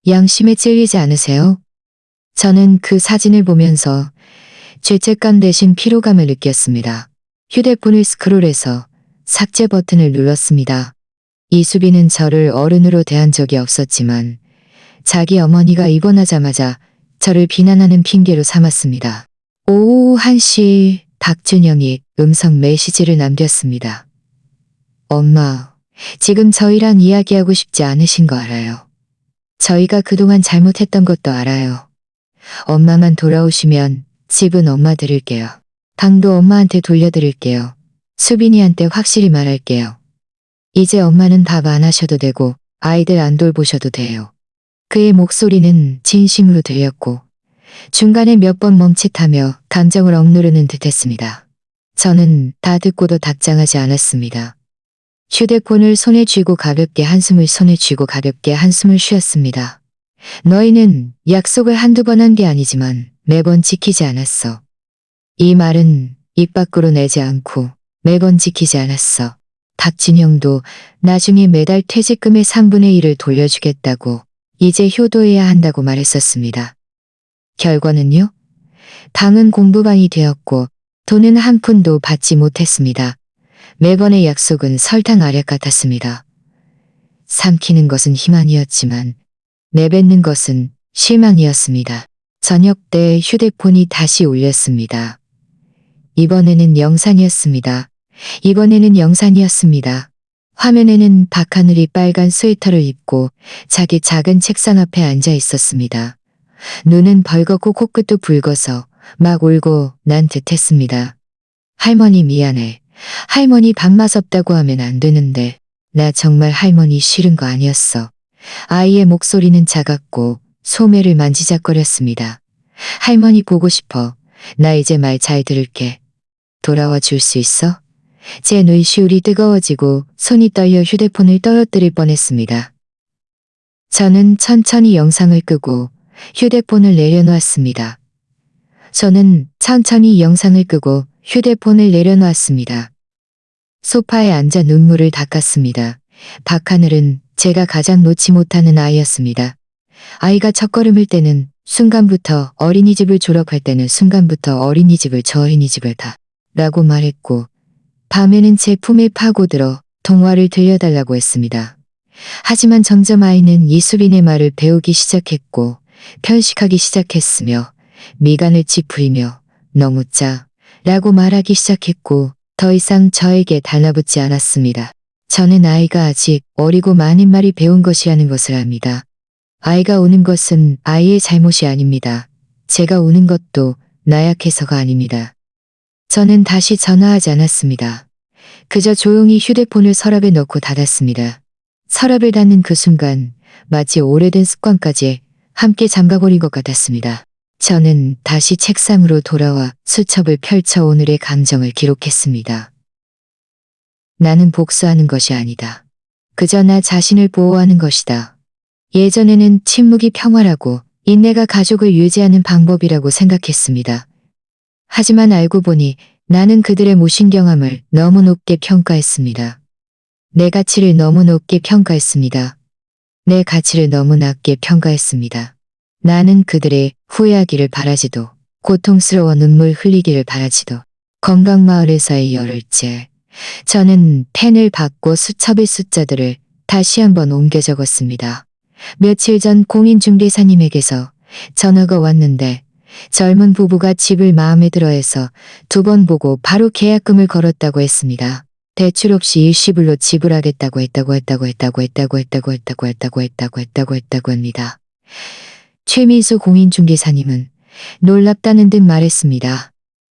양심에 찔리지 않으세요? 저는 그 사진을 보면서 죄책감 대신 피로감을 느꼈습니다. 휴대폰을 스크롤해서 삭제 버튼을 눌렀습니다. 이수빈은 저를 어른으로 대한 적이 없었지만 자기 어머니가 입원하자마자 저를 비난하는 핑계로 삼았습니다. 오후 1시 박준영이 음성 메시지를 남겼습니다. 엄마, 지금 저희랑 이야기하고 싶지 않으신 거 알아요. 저희가 그동안 잘못했던 것도 알아요. 엄마만 돌아오시면 집은 엄마 드릴게요. 방도 엄마한테 돌려드릴게요. 수빈이한테 확실히 말할게요. 이제 엄마는 밥 안 하셔도 되고 아이들 안 돌보셔도 돼요. 그의 목소리는 진심으로 들렸고 중간에 몇 번 멈칫하며 감정을 억누르는 듯했습니다. 저는 다 듣고도 답장하지 않았습니다. 휴대폰을 손에 쥐고 가볍게 한숨을 쉬었습니다. 너희는 약속을 한두 번 한 게 아니지만 매번 지키지 않았어. 이 말은 입 밖으로 내지 않고 매번 지키지 않았어. 박진영도 나중에 매달 퇴직금의 3분의 1을 돌려주겠다고 이제 효도해야 한다고 말했었습니다. 결과는요? 방은 공부방이 되었고 돈은 한 푼도 받지 못했습니다. 매번의 약속은 설탕 아력 같았습니다. 삼키는 것은 희망이었지만 내뱉는 것은 실망이었습니다. 저녁 때 휴대폰이 다시 울렸습니다. 이번에는 영상이었습니다. 화면에는 박하늘이 빨간 스웨터를 입고 자기 작은 책상 앞에 앉아 있었습니다. 눈은 벌겋고 코끝도 붉어서 막 울고 난 듯했습니다. 할머니 미안해. 할머니 밥맛 없다고 하면 안 되는데 나 정말 할머니 싫은 거 아니었어. 아이의 목소리는 작았고 소매를 만지작거렸습니다. 할머니 보고 싶어. 나 이제 말 잘 들을게. 돌아와 줄 수 있어? 제 눈시울이 뜨거워지고 손이 떨려 휴대폰을 떨어뜨릴 뻔했습니다. 저는 천천히 영상을 끄고 휴대폰을 내려놓았습니다. 소파에 앉아 눈물을 닦았습니다. 박하늘은 제가 가장 놓지 못하는 아이였습니다. 아이가 첫걸음을 떼는 순간부터 어린이집을 졸업할 때는 순간부터 어린이집을 저 어린이집을 가 라고 말했고 밤에는 제 품에 파고들어童話를 들려달라고 했습니다. 하지만 점점 아이는 이수빈의 말을 배우기 시작했고 편식하기 시작했으며 미간을 찌푸리며 너무 짜 라고 말하기 시작했고 더 이상 저에게 달라붙지 않았습니다. 저는 아이가 아직 어리고 많은 말이 배운 것이라는 것을 압니다. 아이가 우는 것은 아이의 잘못이 아닙니다. 제가 우는 것도 나약해서가 아닙니다. 저는 다시 전화하지 않았습니다. 그저 조용히 휴대폰을 서랍에 넣고 닫았습니다. 서랍을 닫는 그 순간 마치 오래된 습관까지 함께 잠가버린 것 같았습니다. 저는 다시 책상으로 돌아와 수첩을 펼쳐 오늘의 감정을 기록했습니다. 나는 복수하는 것이 아니다. 그저 나 자신을 보호하는 것이다. 예전에는 침묵이 평화라고 인내가 가족을 유지하는 방법이라고 생각했습니다. 하지만 알고 보니 나는 그들의 무신경함을 너무 높게 평가했습니다. 내 가치를 너무 높게 평가했습니다. 내 가치를 너무 낮게 평가했습니다. 나는 그들의 후회하기를 바라지도 고통스러워 눈물 흘리기를 바라지도 건강마을에서의 열흘째 저는 펜을 받고 수첩의 숫자들을 다시 한번 옮겨 적었습니다. 며칠 전 공인중개사님에게서 전화가 왔는데 젊은 부부가 집을 마음에 들어해서 2번 보고 바로 계약금을 걸었다고 했습니다. 대출 없이 일시불로 지불하겠다고 했다고 합니다. 최민수 공인중개사님은 놀랍다는 듯 말했습니다.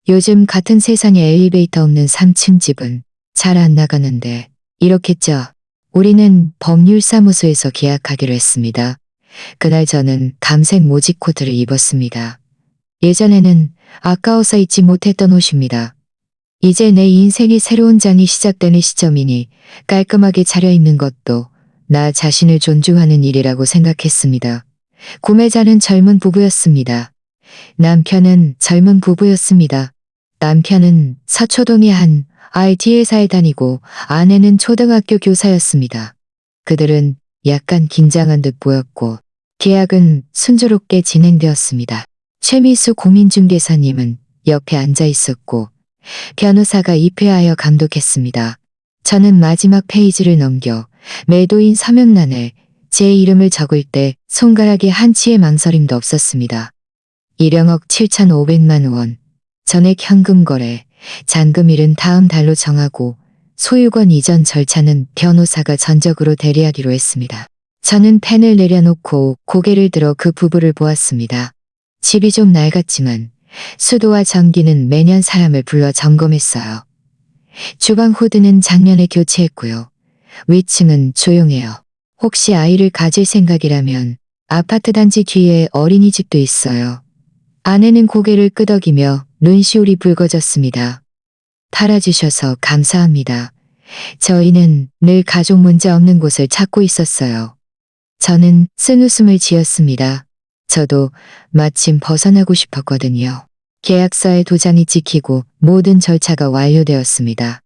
요즘 같은 세상에 엘리베이터 없는 3층 집은 잘 안 나가는데 이렇겠죠. 우리는 법률사무소에서 계약하기로 했습니다. 그날 저는 감색 모직 코트를 입었습니다. 예전에는 아까워서 입지 못했던 옷입니다. 이제 내 인생의 새로운 장이 시작되는 시점이니 깔끔하게 차려입는 것도 나 자신을 존중하는 일이라고 생각했습니다. 구매자는 젊은 부부였습니다. 남편은 젊은 부부였습니다. 남편은 서초동의 한 IT 회사에 다니고 아내는 초등학교 교사였습니다. 그들은 약간 긴장한 듯 보였고 계약은 순조롭게 진행되었습니다. 최미수 공인중개사님은 옆에 앉아 있었고 변호사가 입회하여 감독했습니다. 저는 마지막 페이지를 넘겨 매도인 서명란에 제 이름을 적을 때 손가락에 한치의 망설임도 없었습니다. 1억 7,500만 원, 전액 현금 거래, 잔금일은 다음 달로 정하고 소유권 이전 절차는 변호사가 전적으로 대리하기로 했습니다. 저는 펜을 내려놓고 고개를 들어 그 부부를 보았습니다. 집이 좀 낡았지만 수도와 전기는 매년 사람을 불러 점검했어요. 주방 후드는 작년에 교체했고요. 위층은 조용해요. 혹시 아이를 가질 생각이라면 아파트 단지 뒤에 어린이집도 있어요. 아내는 고개를 끄덕이며 눈시울이 붉어졌습니다. 팔아주셔서 감사합니다. 저희는 늘 가족 문제 없는 곳을 찾고 있었어요. 저는 쓴웃음을 지었습니다. 저도 마침 벗어나고 싶었거든요. 계약서에 도장이 찍히고 모든 절차가 완료되었습니다.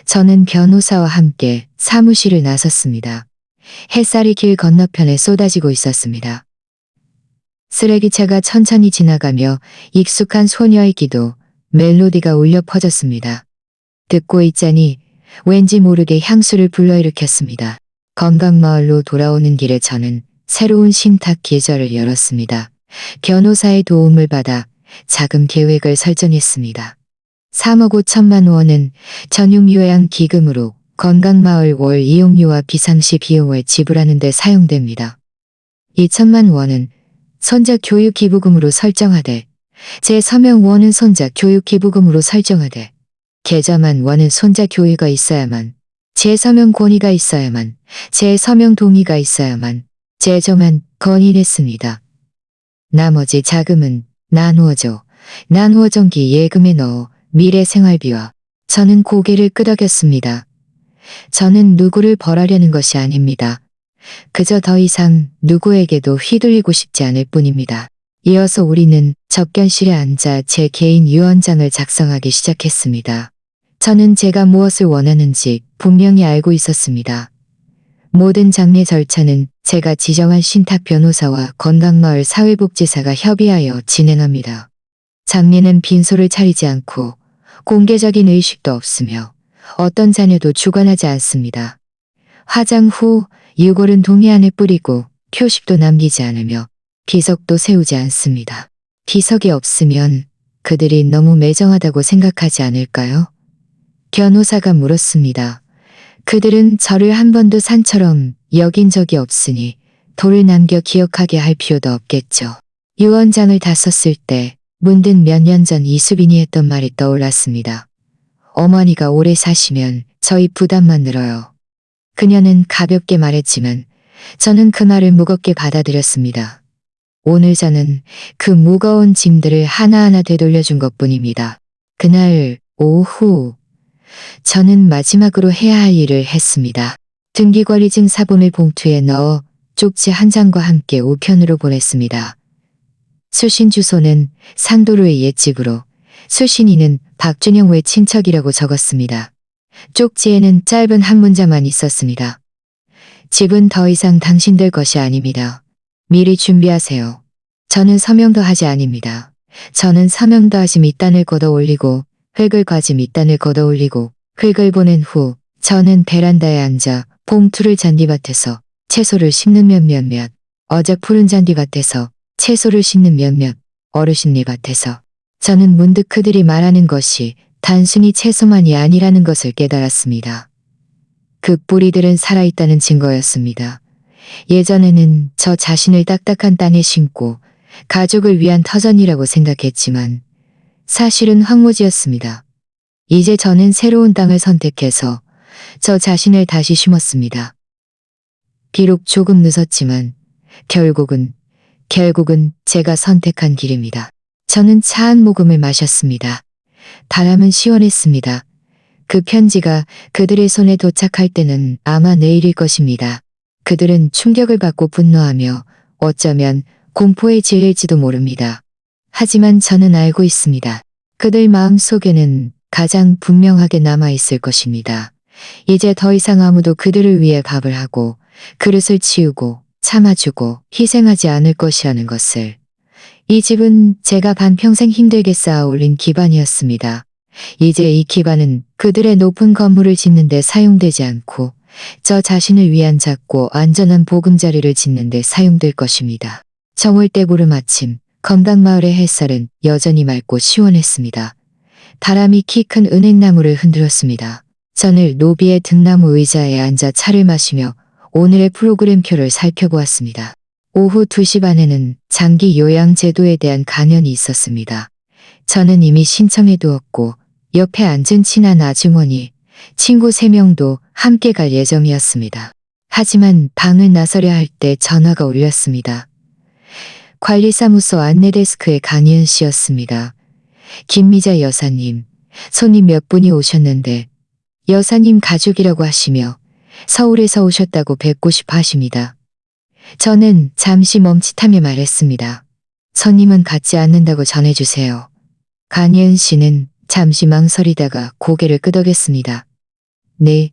저는 변호사와 함께 사무실을 나섰습니다. 햇살이 길 건너편에 쏟아지고 있었습니다. 쓰레기차가 천천히 지나가며 익숙한 소녀의 기도, 멜로디가 울려 퍼졌습니다. 듣고 있자니 왠지 모르게 향수를 불러일으켰습니다. 건강마을로 돌아오는 길에 저는 새로운 신탁 계좌를 열었습니다. 변호사의 도움을 받아 자금 계획을 설정했습니다. 3억 5천만 원은 전용요양 기금으로 건강마을 월 이용료와 비상시 비용을 지불하는 데 사용됩니다. 2천만 원은 손자 교육 기부금으로 설정하되 제 서명 원은 손자 교육 기부금으로 설정하되 계좌만 원은 손자 교유가 있어야만 제 서명 권위가 있어야만 제 서명 동의가 있어야만 제저만 건의했습니다. 나머지 자금은 나누어 정기 예금에 넣어 미래 생활비와 저는 고개를 끄덕였습니다. 저는 누구를 벌하려는 것이 아닙니다. 그저 더 이상 누구에게도 휘둘리고 싶지 않을 뿐입니다. 이어서 우리는 접견실에 앉아 제 개인 유언장을 작성하기 시작했습니다. 저는 제가 무엇을 원하는지 분명히 알고 있었습니다. 모든 장례 절차는 제가 지정한 신탁 변호사와 건강마을 사회복지사가 협의하여 진행합니다. 장례는 빈소를 차리지 않고 공개적인 의식도 없으며 어떤 자녀도 주관하지 않습니다. 화장 후 유골은 동해 안에 뿌리고 표식도 남기지 않으며 비석도 세우지 않습니다. 비석이 없으면 그들이 너무 매정하다고 생각하지 않을까요? 변호사가 물었습니다. 그들은 저를 한 번도 산처럼 여긴 적이 없으니 돌을 남겨 기억하게 할 필요도 없겠죠. 유언장을 다 썼을 때 문득 몇 년 전 이수빈이 했던 말이 떠올랐습니다. 어머니가 오래 사시면 저희 부담만 늘어요. 그녀는 가볍게 말했지만 저는 그 말을 무겁게 받아들였습니다. 오늘 저는 그 무거운 짐들을 하나하나 되돌려준 것뿐입니다. 그날 오후 저는 마지막으로 해야 할 일을 했습니다. 등기관리증 사본을 봉투에 넣어 쪽지 한 장과 함께 우편으로 보냈습니다. 수신 주소는 상도로의 옛집으로, 수신인은 박준영 외 친척이라고 적었습니다. 쪽지에는 짧은 한 문장만 있었습니다. 집은 더 이상 당신들 것이 아닙니다. 미리 준비하세요. 저는 서명도 하지 아닙니다. 저는 서명도 하지 밑단을 걷어 올리고 흙을 과지 밑단을 걷어 올리고 흙을 보낸 후 저는 베란다에 앉아 봉투를 잔디밭에서 채소를 심는 몇몇 어작 푸른 잔디밭에서 채소를 심는 몇몇 어르신네 밭에서 저는 문득 그들이 말하는 것이 단순히 채소만이 아니라는 것을 깨달았습니다. 그 뿌리들은 살아있다는 증거였습니다. 예전에는 저 자신을 딱딱한 땅에 심고 가족을 위한 터전이라고 생각했지만 사실은 황무지였습니다. 이제 저는 새로운 땅을 선택해서 저 자신을 다시 심었습니다. 비록 조금 늦었지만 결국은 제가 선택한 길입니다. 저는 차 한 모금을 마셨습니다. 바람은 시원했습니다. 그 편지가 그들의 손에 도착할 때는 아마 내일일 것입니다. 그들은 충격을 받고 분노하며 어쩌면 공포에 질릴지도 모릅니다. 하지만 저는 알고 있습니다. 그들 마음 속에는 가장 분명하게 남아있을 것입니다. 이제 더 이상 아무도 그들을 위해 밥을 하고 그릇을 치우고 참아주고 희생하지 않을 것이라는 것을. 이 집은 제가 반평생 힘들게 쌓아 올린 기반이었습니다. 이제 이 기반은 그들의 높은 건물을 짓는 데 사용되지 않고 저 자신을 위한 작고 안전한 보금자리를 짓는 데 사용될 것입니다. 정월대 구름 아침 건강마을의 햇살은 여전히 맑고 시원했습니다. 바람이 키 큰 은행나무를 흔들었습니다. 저는 노비의 등나무 의자에 앉아 차를 마시며 오늘의 프로그램표를 살펴보았습니다. 오후 2시 반에는 장기 요양 제도에 대한 강연이 있었습니다. 저는 이미 신청해 두었고 옆에 앉은 친한 아주머니, 친구 3명도 함께 갈 예정이었습니다. 하지만 방을 나서려 할 때 전화가 울렸습니다. 관리사무소 안내데스크의 강희은 씨였습니다. 김미자 여사님, 손님 몇 분이 오셨는데 여사님 가족이라고 하시며 서울에서 오셨다고 뵙고 싶어 하십니다. 저는 잠시 멈칫하며 말했습니다. 손님은 갖지 않는다고 전해주세요. 강희은 씨는 잠시 망설이다가 고개를 끄덕였습니다. 네,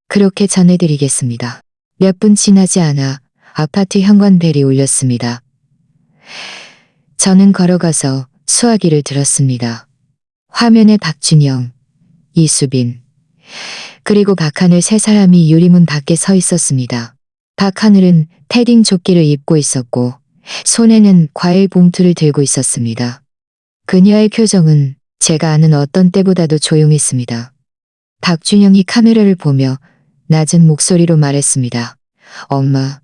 그렇게 전해드리겠습니다. 몇 분 지나지 않아 아파트 현관벨이 울렸습니다. 저는 걸어가서 수화기를 들었습니다. 화면에 박준영, 이수빈, 그리고 박하늘 3사람이 유리문 밖에 서 있었습니다. 박하늘은 패딩 조끼를 입고 있었고 손에는 과일 봉투를 들고 있었습니다. 그녀의 표정은 제가 아는 어떤 때보다도 조용했습니다. 박준영이 카메라를 보며 낮은 목소리로 말했습니다. 엄마,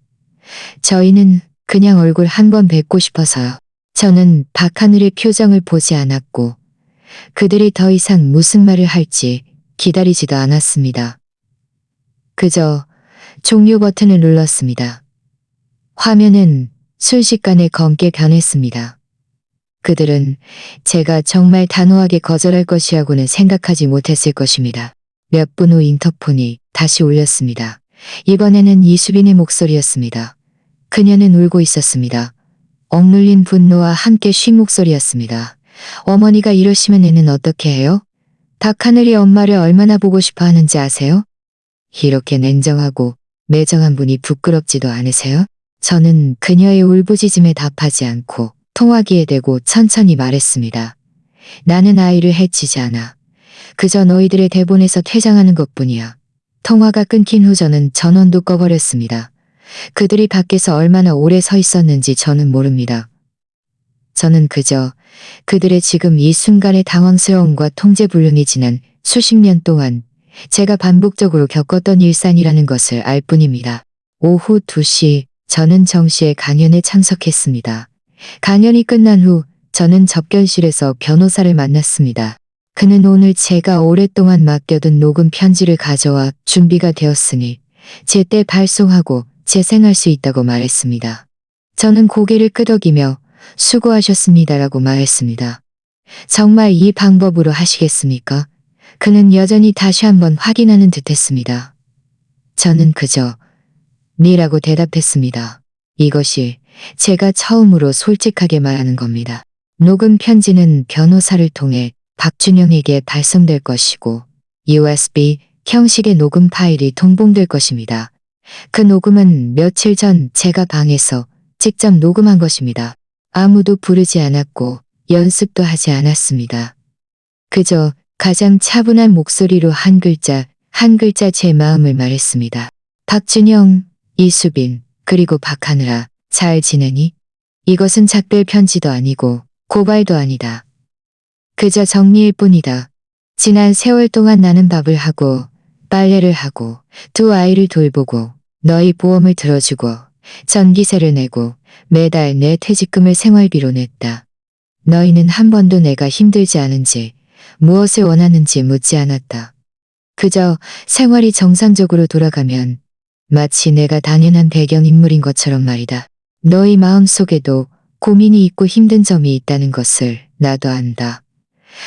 저희는 그냥 얼굴 한 번 뵙고 싶어서요. 저는 박하늘의 표정을 보지 않았고 그들이 더 이상 무슨 말을 할지 기다리지도 않았습니다. 그저 종료 버튼을 눌렀습니다. 화면은 순식간에 검게 변했습니다. 그들은 제가 정말 단호하게 거절할 것이라고는 생각하지 못했을 것입니다. 몇 분 후 인터폰이 다시 울렸습니다. 이번에는 이수빈의 목소리였습니다. 그녀는 울고 있었습니다. 억눌린 분노와 함께 쉰 목소리였습니다. 어머니가 이러시면 애는 어떻게 해요? 박하늘이 엄마를 얼마나 보고 싶어 하는지 아세요? 이렇게 냉정하고 매정한 분이 부끄럽지도 않으세요? 저는 그녀의 울부짖음에 답하지 않고 통화기에 대고 천천히 말했습니다. 나는 아이를 해치지 않아. 그저 너희들의 대본에서 퇴장하는 것뿐이야. 통화가 끊긴 후 저는 전원도 꺼버렸습니다. 그들이 밖에서 얼마나 오래 서 있었는지 저는 모릅니다. 저는 그저 그들의 지금 이 순간의 당황스러움과 통제불능이 지난 수십 년 동안 제가 반복적으로 겪었던 일상이라는 것을 알 뿐입니다. 오후 2시 저는 정시의 강연에 참석했습니다. 강연이 끝난 후 저는 접견실에서 변호사를 만났습니다. 그는 오늘 제가 오랫동안 맡겨둔 녹음 편지를 가져와 준비가 되었으니 제때 발송하고 재생할 수 있다고 말했습니다. 저는 고개를 끄덕이며 수고하셨습니다라고 말했습니다. 정말 이 방법으로 하시겠습니까? 그는 여전히 다시 한번 확인하는 듯 했습니다. 저는 그저 니라고 대답했습니다. 이것이 제가 처음으로 솔직하게 말하는 겁니다. 녹음 편지는 변호사를 통해 박준영에게 발송될 것이고 USB 형식의 녹음 파일이 동봉될 것입니다. 그 녹음은 며칠 전 제가 방에서 직접 녹음한 것입니다. 아무도 부르지 않았고 연습도 하지 않았습니다. 그저 가장 차분한 목소리로 한 글자 한 글자 제 마음을 말했습니다. 박준영, 이수빈, 그리고 박하늘아, 잘 지내니? 이것은 작별 편지도 아니고 고발도 아니다. 그저 정리일 뿐이다. 지난 세월 동안 나는 밥을 하고 빨래를 하고 두 아이를 돌보고 너희 보험을 들어주고 전기세를 내고 매달 내 퇴직금을 생활비로 냈다. 너희는 한 번도 내가 힘들지 않은지 무엇을 원하는지 묻지 않았다. 그저 생활이 정상적으로 돌아가면 마치 내가 당연한 배경인물인 것처럼 말이다. 너희 마음속에도 고민이 있고 힘든 점이 있다는 것을 나도 안다.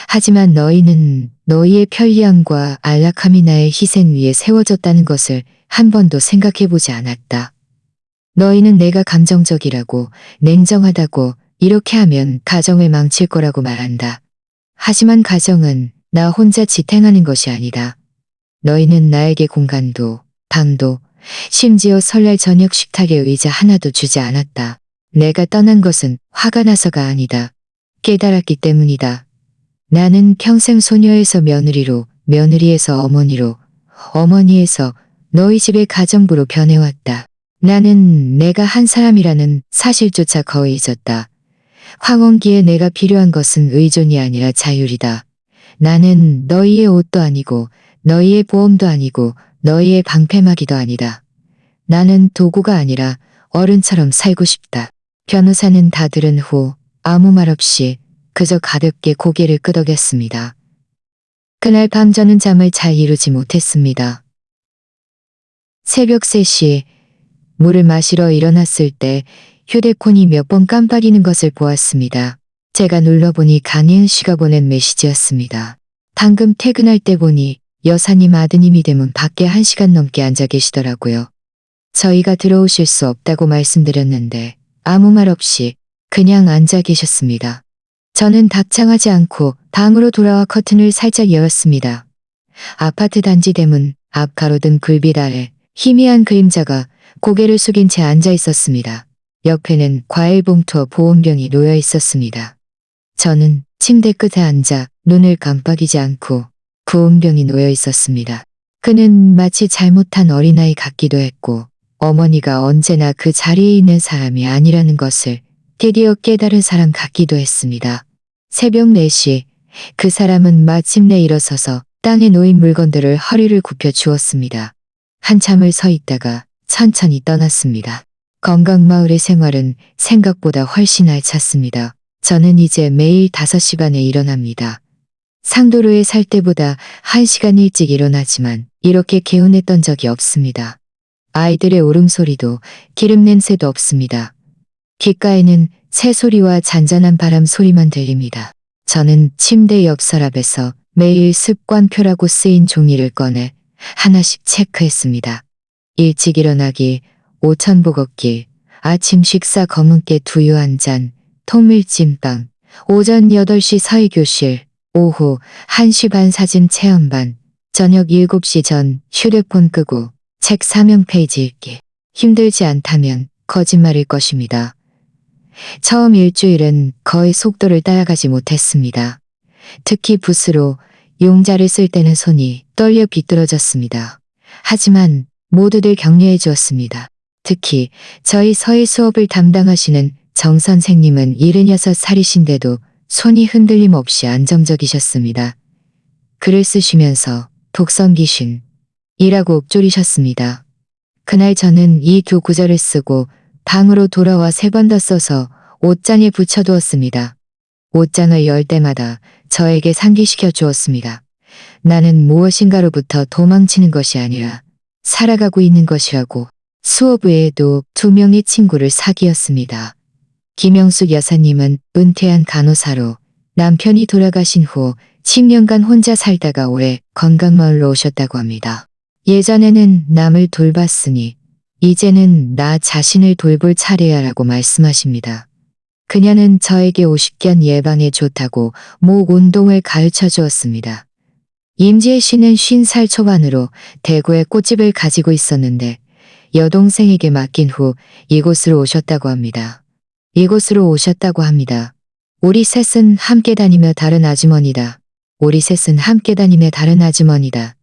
하지만 너희는 너희의 편리함과 안락함이 나의 희생 위에 세워졌다는 것을 한 번도 생각해보지 않았다. 너희는 내가 감정적이라고 냉정하다고 이렇게 하면 가정을 망칠 거라고 말한다. 하지만 가정은 나 혼자 지탱하는 것이 아니다. 너희는 나에게 공간도 방도 심지어 설날 저녁 식탁에 의자 하나도 주지 않았다. 내가 떠난 것은 화가 나서가 아니다. 깨달았기 때문이다. 나는 평생 소녀에서 며느리로, 며느리에서 어머니로, 어머니에서 너희 집의 가정부로 변해왔다. 나는 내가 한 사람이라는 사실조차 거의 잊었다. 황혼기에 내가 필요한 것은 의존이 아니라 자율이다. 나는 너희의 옷도 아니고 너희의 보험도 아니고 너희의 방패막이도 아니다. 나는 도구가 아니라 어른처럼 살고 싶다. 변호사는 다 들은 후 아무 말 없이 그저 가볍게 고개를 끄덕였습니다. 그날 밤 저는 잠을 잘 이루지 못했습니다. 새벽 3시 물을 마시러 일어났을 때 휴대폰이 몇 번 깜빡이는 것을 보았습니다. 제가 눌러보니 강혜은 씨가 보낸 메시지였습니다. 방금 퇴근할 때 보니 여사님 아드님이 대문 밖에 1시간 넘게 앉아 계시더라고요. 저희가 들어오실 수 없다고 말씀드렸는데 아무 말 없이 그냥 앉아 계셨습니다. 저는 답장하지 않고 방으로 돌아와 커튼을 살짝 열었습니다. 아파트 단지 대문 앞 가로등 불빛 아래 희미한 그림자가 고개를 숙인 채 앉아 있었습니다. 옆에는 과일 봉투와 보온병이 놓여 있었습니다. 저는 침대 끝에 앉아 눈을 깜빡이지 않고 보온병이 놓여 있었습니다. 그는 마치 잘못한 어린아이 같기도 했고 어머니가 언제나 그 자리에 있는 사람이 아니라는 것을 드디어 깨달은 사람 같기도 했습니다. 새벽 4시 그 사람은 마침내 일어서서 땅에 놓인 물건들을 허리를 굽혀 주었습니다. 한참을 서 있다가 천천히 떠났습니다. 건강마을의 생활은 생각보다 훨씬 알찼습니다. 저는 이제 매일 5시 반에 일어납니다. 상도로에 살 때보다 1시간 일찍 일어나지만 이렇게 개운했던 적이 없습니다. 아이들의 울음소리도 기름 냄새도 없습니다. 귓가에는 새소리와 잔잔한 바람 소리만 들립니다. 저는 침대 옆 서랍에서 매일 습관표라고 쓰인 종이를 꺼내 하나씩 체크했습니다. 일찍 일어나기, 오천보 걷기, 아침 식사 검은깨 두유 한 잔, 통밀찜빵, 오전 8시 서희교실, 오후 1시 반 사진 체험반, 저녁 7시 전 휴대폰 끄고 책 4면 페이지 읽기. 힘들지 않다면 거짓말일 것입니다. 처음 일주일은 거의 속도를 따라가지 못했습니다. 특히 붓으로 용자를 쓸 때는 손이 떨려 비뚤어졌습니다. 하지만 모두들 격려해 주었습니다. 특히 저희 서예 수업을 담당하시는 정 선생님은 76살이신데도 손이 흔들림 없이 안정적이셨습니다. 글을 쓰시면서 독성 귀신이라고 읊조리셨습니다. 그날 저는 이 두 구절을 쓰고 방으로 돌아와 3번 더 써서 옷장에 붙여두었습니다. 옷장을 열 때마다 저에게 상기시켜 주었습니다. 나는 무엇인가로부터 도망치는 것이 아니라 살아가고 있는 것이라고. 수업 외에도 2명의 친구를 사귀었습니다. 김영숙 여사님은 은퇴한 간호사로 남편이 돌아가신 후 10년간 혼자 살다가 올해 건강마을로 오셨다고 합니다. 예전에는 남을 돌봤으니 이제는 나 자신을 돌볼 차례야라고 말씀하십니다. 그녀는 저에게 50견 예방에 좋다고 목 운동을 가르쳐 주었습니다. 임지혜 씨는 50살 초반으로 대구에 꽃집을 가지고 있었는데 여동생에게 맡긴 후 이곳으로 오셨다고 합니다. 이곳으로 오셨다고 합니다. 우리 셋은 함께 다니며 다른 아주머니다. 우리 셋은 함께 다니며 다른 아주머니다.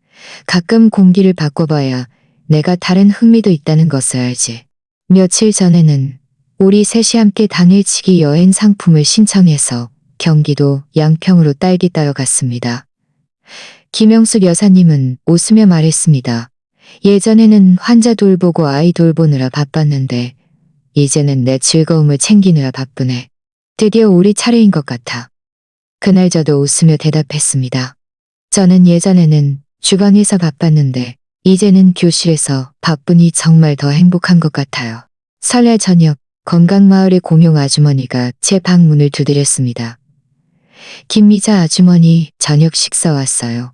가끔 공기를 바꿔봐야 내가 다른 흥미도 있다는 것을 알지. 며칠 전에는 우리 셋이 함께 당일치기 여행 상품을 신청해서 경기도 양평으로 딸기 따러 갔습니다. 김영숙 여사님은 웃으며 말했습니다. 예전에는 환자 돌보고 아이 돌보느라 바빴는데 이제는 내 즐거움을 챙기느라 바쁘네. 드디어 우리 차례인 것 같아. 그날 저도 웃으며 대답했습니다. 저는 예전에는 주방에서 바빴는데 이제는 교실에서 바쁘니 정말 더 행복한 것 같아요. 설날 저녁 건강마을의 공용 아주머니가 제 방문을 두드렸습니다. 김미자 아주머니 저녁 식사 왔어요.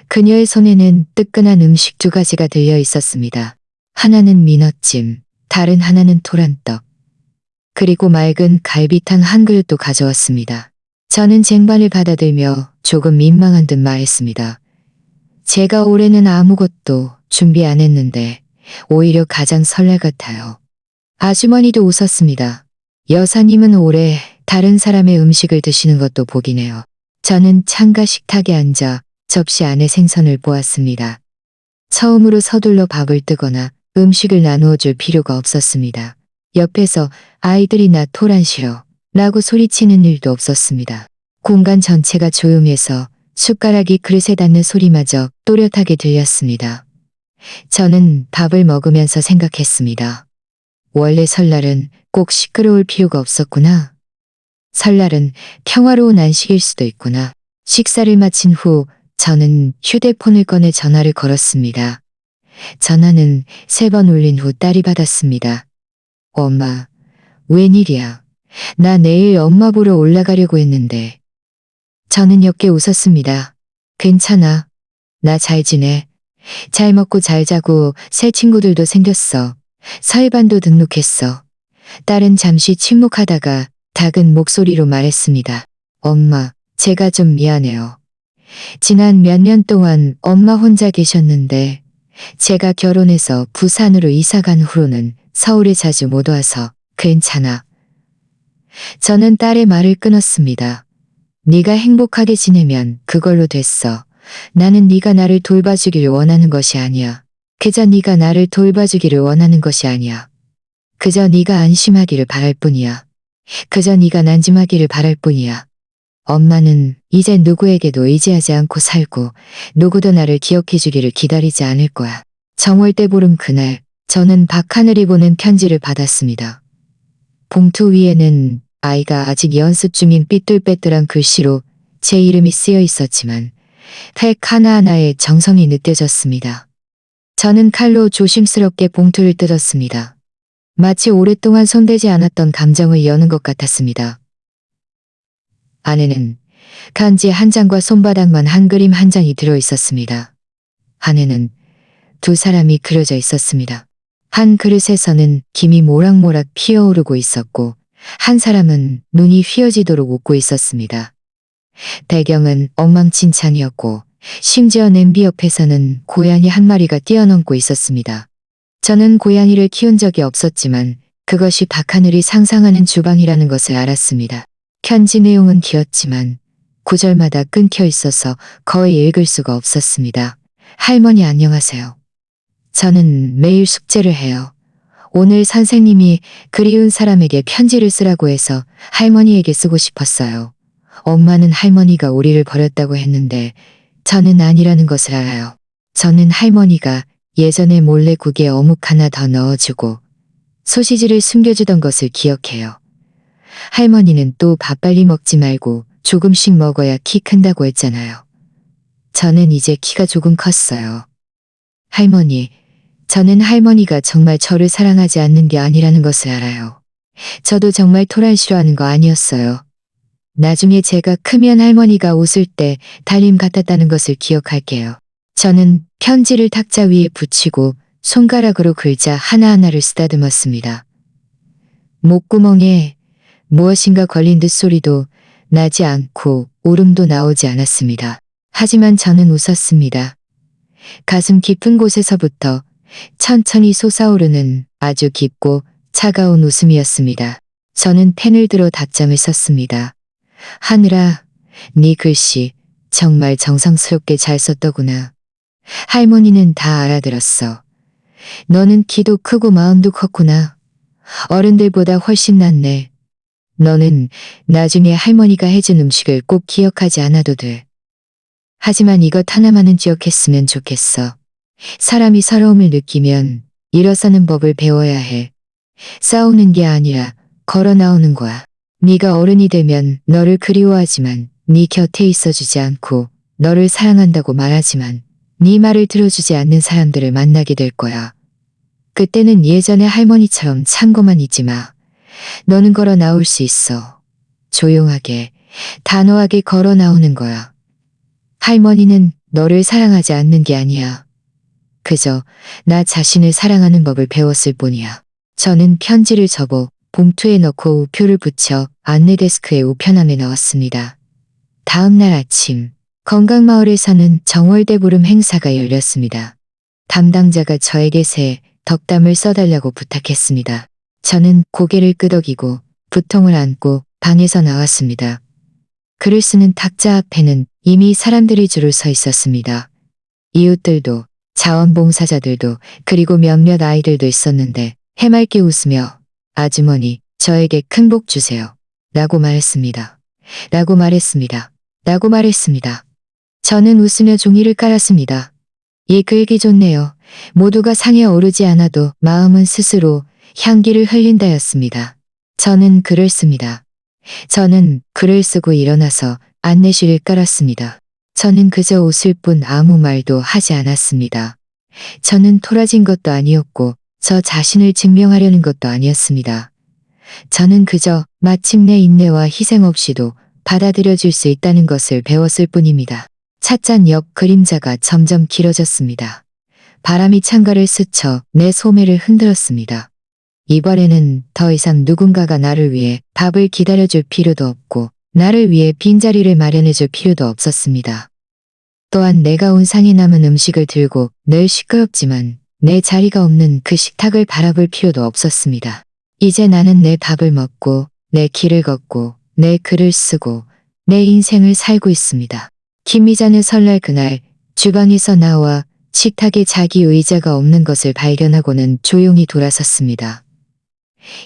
그녀의 손에는 뜨끈한 음식 2가지가 들려 있었습니다. 하나는 민어찜, 다른 하나는 토란떡, 그리고 맑은 갈비탕 한 그릇도 가져왔습니다. 저는 쟁반을 받아들며 조금 민망한 듯 말했습니다. 제가 올해는 아무것도 준비 안 했는데 오히려 가장 설날 같아요. 아주머니도 웃었습니다. 여사님은 올해 다른 사람의 음식을 드시는 것도 복이네요. 저는 창가 식탁에 앉아 접시 안에 생선을 보았습니다. 처음으로 서둘러 밥을 뜨거나 음식을 나누어 줄 필요가 없었습니다. 옆에서 아이들이 나 토란 싫어 라고 소리치는 일도 없었습니다. 공간 전체가 조용해서 숟가락이 그릇에 닿는 소리마저 또렷하게 들렸습니다. 저는 밥을 먹으면서 생각했습니다. 원래 설날은 꼭 시끄러울 필요가 없었구나. 설날은 평화로운 안식일 수도 있구나. 식사를 마친 후 저는 휴대폰을 꺼내 전화를 걸었습니다. 전화는 3번 울린 후 딸이 받았습니다. 엄마, 웬일이야. 나 내일 엄마 보러 올라가려고 했는데. 저는 옅게 웃었습니다. 괜찮아. 나 잘 지내. 잘 먹고 잘 자고 새 친구들도 생겼어. 사회반도 등록했어. 딸은 잠시 침묵하다가 작은 목소리로 말했습니다. 엄마, 제가 좀 미안해요. 지난 몇 년 동안 엄마 혼자 계셨는데 제가 결혼해서 부산으로 이사 간 후로는 서울에 자주 못 와서 괜찮아. 저는 딸의 말을 끊었습니다. 네가 행복하게 지내면 그걸로 됐어. 나는 네가 나를 돌봐주기를 원하는 것이 아니야. 그저 네가 나를 돌봐주기를 원하는 것이 아니야. 그저 네가 안심하기를 바랄 뿐이야. 그저 네가 난짐하기를 바랄 뿐이야. 엄마는 이제 누구에게도 의지하지 않고 살고 누구도 나를 기억해 주기를 기다리지 않을 거야. 정월대 보름 그날 저는 박하늘이 보낸 편지를 받았습니다. 봉투 위에는 아이가 아직 연습 중인 삐뚤빼뚤한 글씨로 제 이름이 쓰여 있었지만 팩 하나하나에 정성이 느껴졌습니다. 저는 칼로 조심스럽게 봉투를 뜯었습니다. 마치 오랫동안 손대지 않았던 감정을 여는 것 같았습니다. 안에는 간지 한 장과 손바닥만 한 그림 한 장이 들어 있었습니다. 안에는 2사람이 그려져 있었습니다. 한 그릇에서는 김이 모락모락 피어오르고 있었고 한 사람은 눈이 휘어지도록 웃고 있었습니다. 배경은 엉망진창이었고 심지어 냄비 옆에서는 고양이 한 마리가 뛰어넘고 있었습니다. 저는 고양이를 키운 적이 없었지만 그것이 박하늘이 상상하는 주방이라는 것을 알았습니다. 편지 내용은 길었지만 구절마다 끊겨 있어서 거의 읽을 수가 없었습니다. 할머니 안녕하세요. 저는 매일 숙제를 해요. 오늘 선생님이 그리운 사람에게 편지를 쓰라고 해서 할머니에게 쓰고 싶었어요. 엄마는 할머니가 우리를 버렸다고 했는데 저는 아니라는 것을 알아요. 저는 할머니가 예전에 몰래 국에 어묵 하나 더 넣어주고 소시지를 숨겨주던 것을 기억해요. 할머니는 또 밥 빨리 먹지 말고 조금씩 먹어야 키 큰다고 했잖아요. 저는 이제 키가 조금 컸어요. 할머니, 저는 할머니가 정말 저를 사랑하지 않는 게 아니라는 것을 알아요. 저도 정말 토란 싫어하는 거 아니었어요. 나중에 제가 크면 할머니가 웃을 때 달림 같았다는 것을 기억할게요. 저는 편지를 탁자 위에 붙이고 손가락으로 글자 하나하나를 쓰다듬었습니다. 목구멍에 무엇인가 걸린 듯 소리도 나지 않고 울음도 나오지 않았습니다. 하지만 저는 웃었습니다. 가슴 깊은 곳에서부터 천천히 솟아오르는 아주 깊고 차가운 웃음이었습니다. 저는 펜을 들어 답장을 썼습니다. 하늘아, 네 글씨 정말 정성스럽게 잘 썼더구나. 할머니는 다 알아들었어. 너는 키도 크고 마음도 컸구나. 어른들보다 훨씬 낫네. 너는 나중에 할머니가 해준 음식을 꼭 기억하지 않아도 돼. 하지만 이것 하나만은 기억했으면 좋겠어. 사람이 서러움을 느끼면 일어서는 법을 배워야 해. 싸우는 게 아니라 걸어 나오는 거야. 네가 어른이 되면 너를 그리워하지만 네 곁에 있어주지 않고 너를 사랑한다고 말하지만 네 말을 들어주지 않는 사람들을 만나게 될 거야. 그때는 예전의 할머니처럼 참고만 있지 마. 너는 걸어 나올 수 있어. 조용하게, 단호하게 걸어 나오는 거야. 할머니는 너를 사랑하지 않는 게 아니야. 그저 나 자신을 사랑하는 법을 배웠을 뿐이야. 저는 편지를 접어 봉투에 넣고 우표를 붙여 안내 데스크의 우편함에 넣었습니다. 다음 날 아침, 건강마을에서는 정월대보름 행사가 열렸습니다. 담당자가 저에게 새 덕담을 써달라고 부탁했습니다. 저는 고개를 끄덕이고 부통을 안고 방에서 나왔습니다. 글을 쓰는 탁자 앞에는 이미 사람들이 줄을 서 있었습니다. 이웃들도, 자원봉사자들도, 그리고 몇몇 아이들도 있었는데 해맑게 웃으며 아주머니, 저에게 큰 복 주세요. 라고 말했습니다. 라고 말했습니다. 라고 말했습니다. 저는 웃으며 종이를 깔았습니다. 이 글기 좋네요. 모두가 상에 오르지 않아도 마음은 스스로 향기를 흘린다였습니다. 저는 글을 씁니다. 저는 글을 쓰고 일어나서 안내실을 깔았습니다. 저는 그저 웃을 뿐 아무 말도 하지 않았습니다. 저는 토라진 것도 아니었고 저 자신을 증명하려는 것도 아니었습니다. 저는 그저 마침내 인내와 희생 없이도 받아들여질 수 있다는 것을 배웠을 뿐입니다. 찻잔 옆 그림자가 점점 길어졌습니다. 바람이 창가를 스쳐 내 소매를 흔들었습니다. 이번에는 더 이상 누군가가 나를 위해 밥을 기다려줄 필요도 없고 나를 위해 빈자리를 마련해줄 필요도 없었습니다. 또한 내가 온 상에 남은 음식을 들고 늘 시끄럽지만 내 자리가 없는 그 식탁을 바라볼 필요도 없었습니다. 이제 나는 내 밥을 먹고 내 길을 걷고 내 글을 쓰고 내 인생을 살고 있습니다. 김미자는 설날 그날 주방에서 나와 식탁에 자기 의자가 없는 것을 발견하고는 조용히 돌아섰습니다.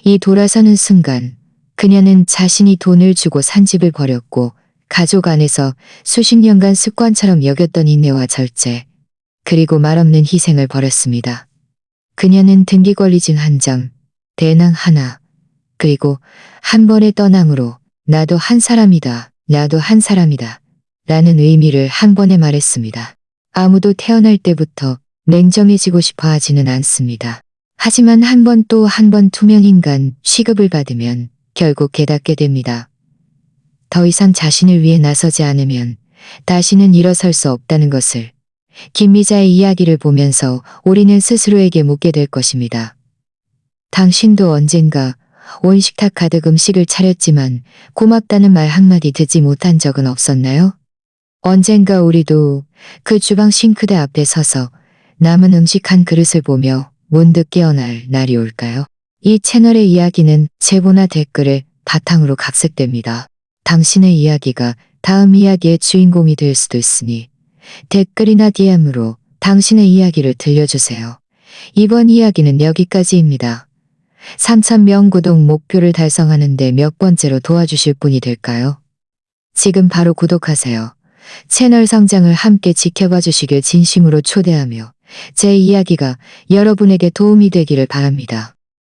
이 돌아서는 순간 그녀는 자신이 돈을 주고 산 집을 버렸고 가족 안에서 수십 년간 습관처럼 여겼던 인내와 절제, 그리고 말없는 희생을 벌였습니다. 그녀는 등기권리증 한 장, 대낭 하나, 그리고 한 번의 떠남으로 나도 한 사람이다, 나도 한 사람이다 라는 의미를 한 번에 말했습니다. 아무도 태어날 때부터 냉정해지고 싶어 하지는 않습니다. 하지만 한 번 또 한 번 투명인간 취급을 받으면 결국 깨닫게 됩니다. 더 이상 자신을 위해 나서지 않으면 다시는 일어설 수 없다는 것을 김미자의 이야기를 보면서 우리는 스스로에게 묻게 될 것입니다. 당신도 언젠가 온 식탁 가득 음식을 차렸지만 고맙다는 말 한마디 듣지 못한 적은 없었나요? 언젠가 우리도 그 주방 싱크대 앞에 서서 남은 음식 한 그릇을 보며 문득 깨어날 날이 올까요? 이 채널의 이야기는 제보나 댓글에 바탕으로 각색됩니다. 당신의 이야기가 다음 이야기의 주인공이 될 수도 있으니 댓글이나 DM으로 당신의 이야기를 들려주세요. 이번 이야기는 여기까지입니다. 3,000명 구독 목표를 달성하는데 몇 번째로 도와주실 분이 될까요? 지금 바로 구독하세요. 채널 성장을 함께 지켜봐 주시길 진심으로 초대하며 제 이야기가 여러분에게 도움이 되기를 바랍니다.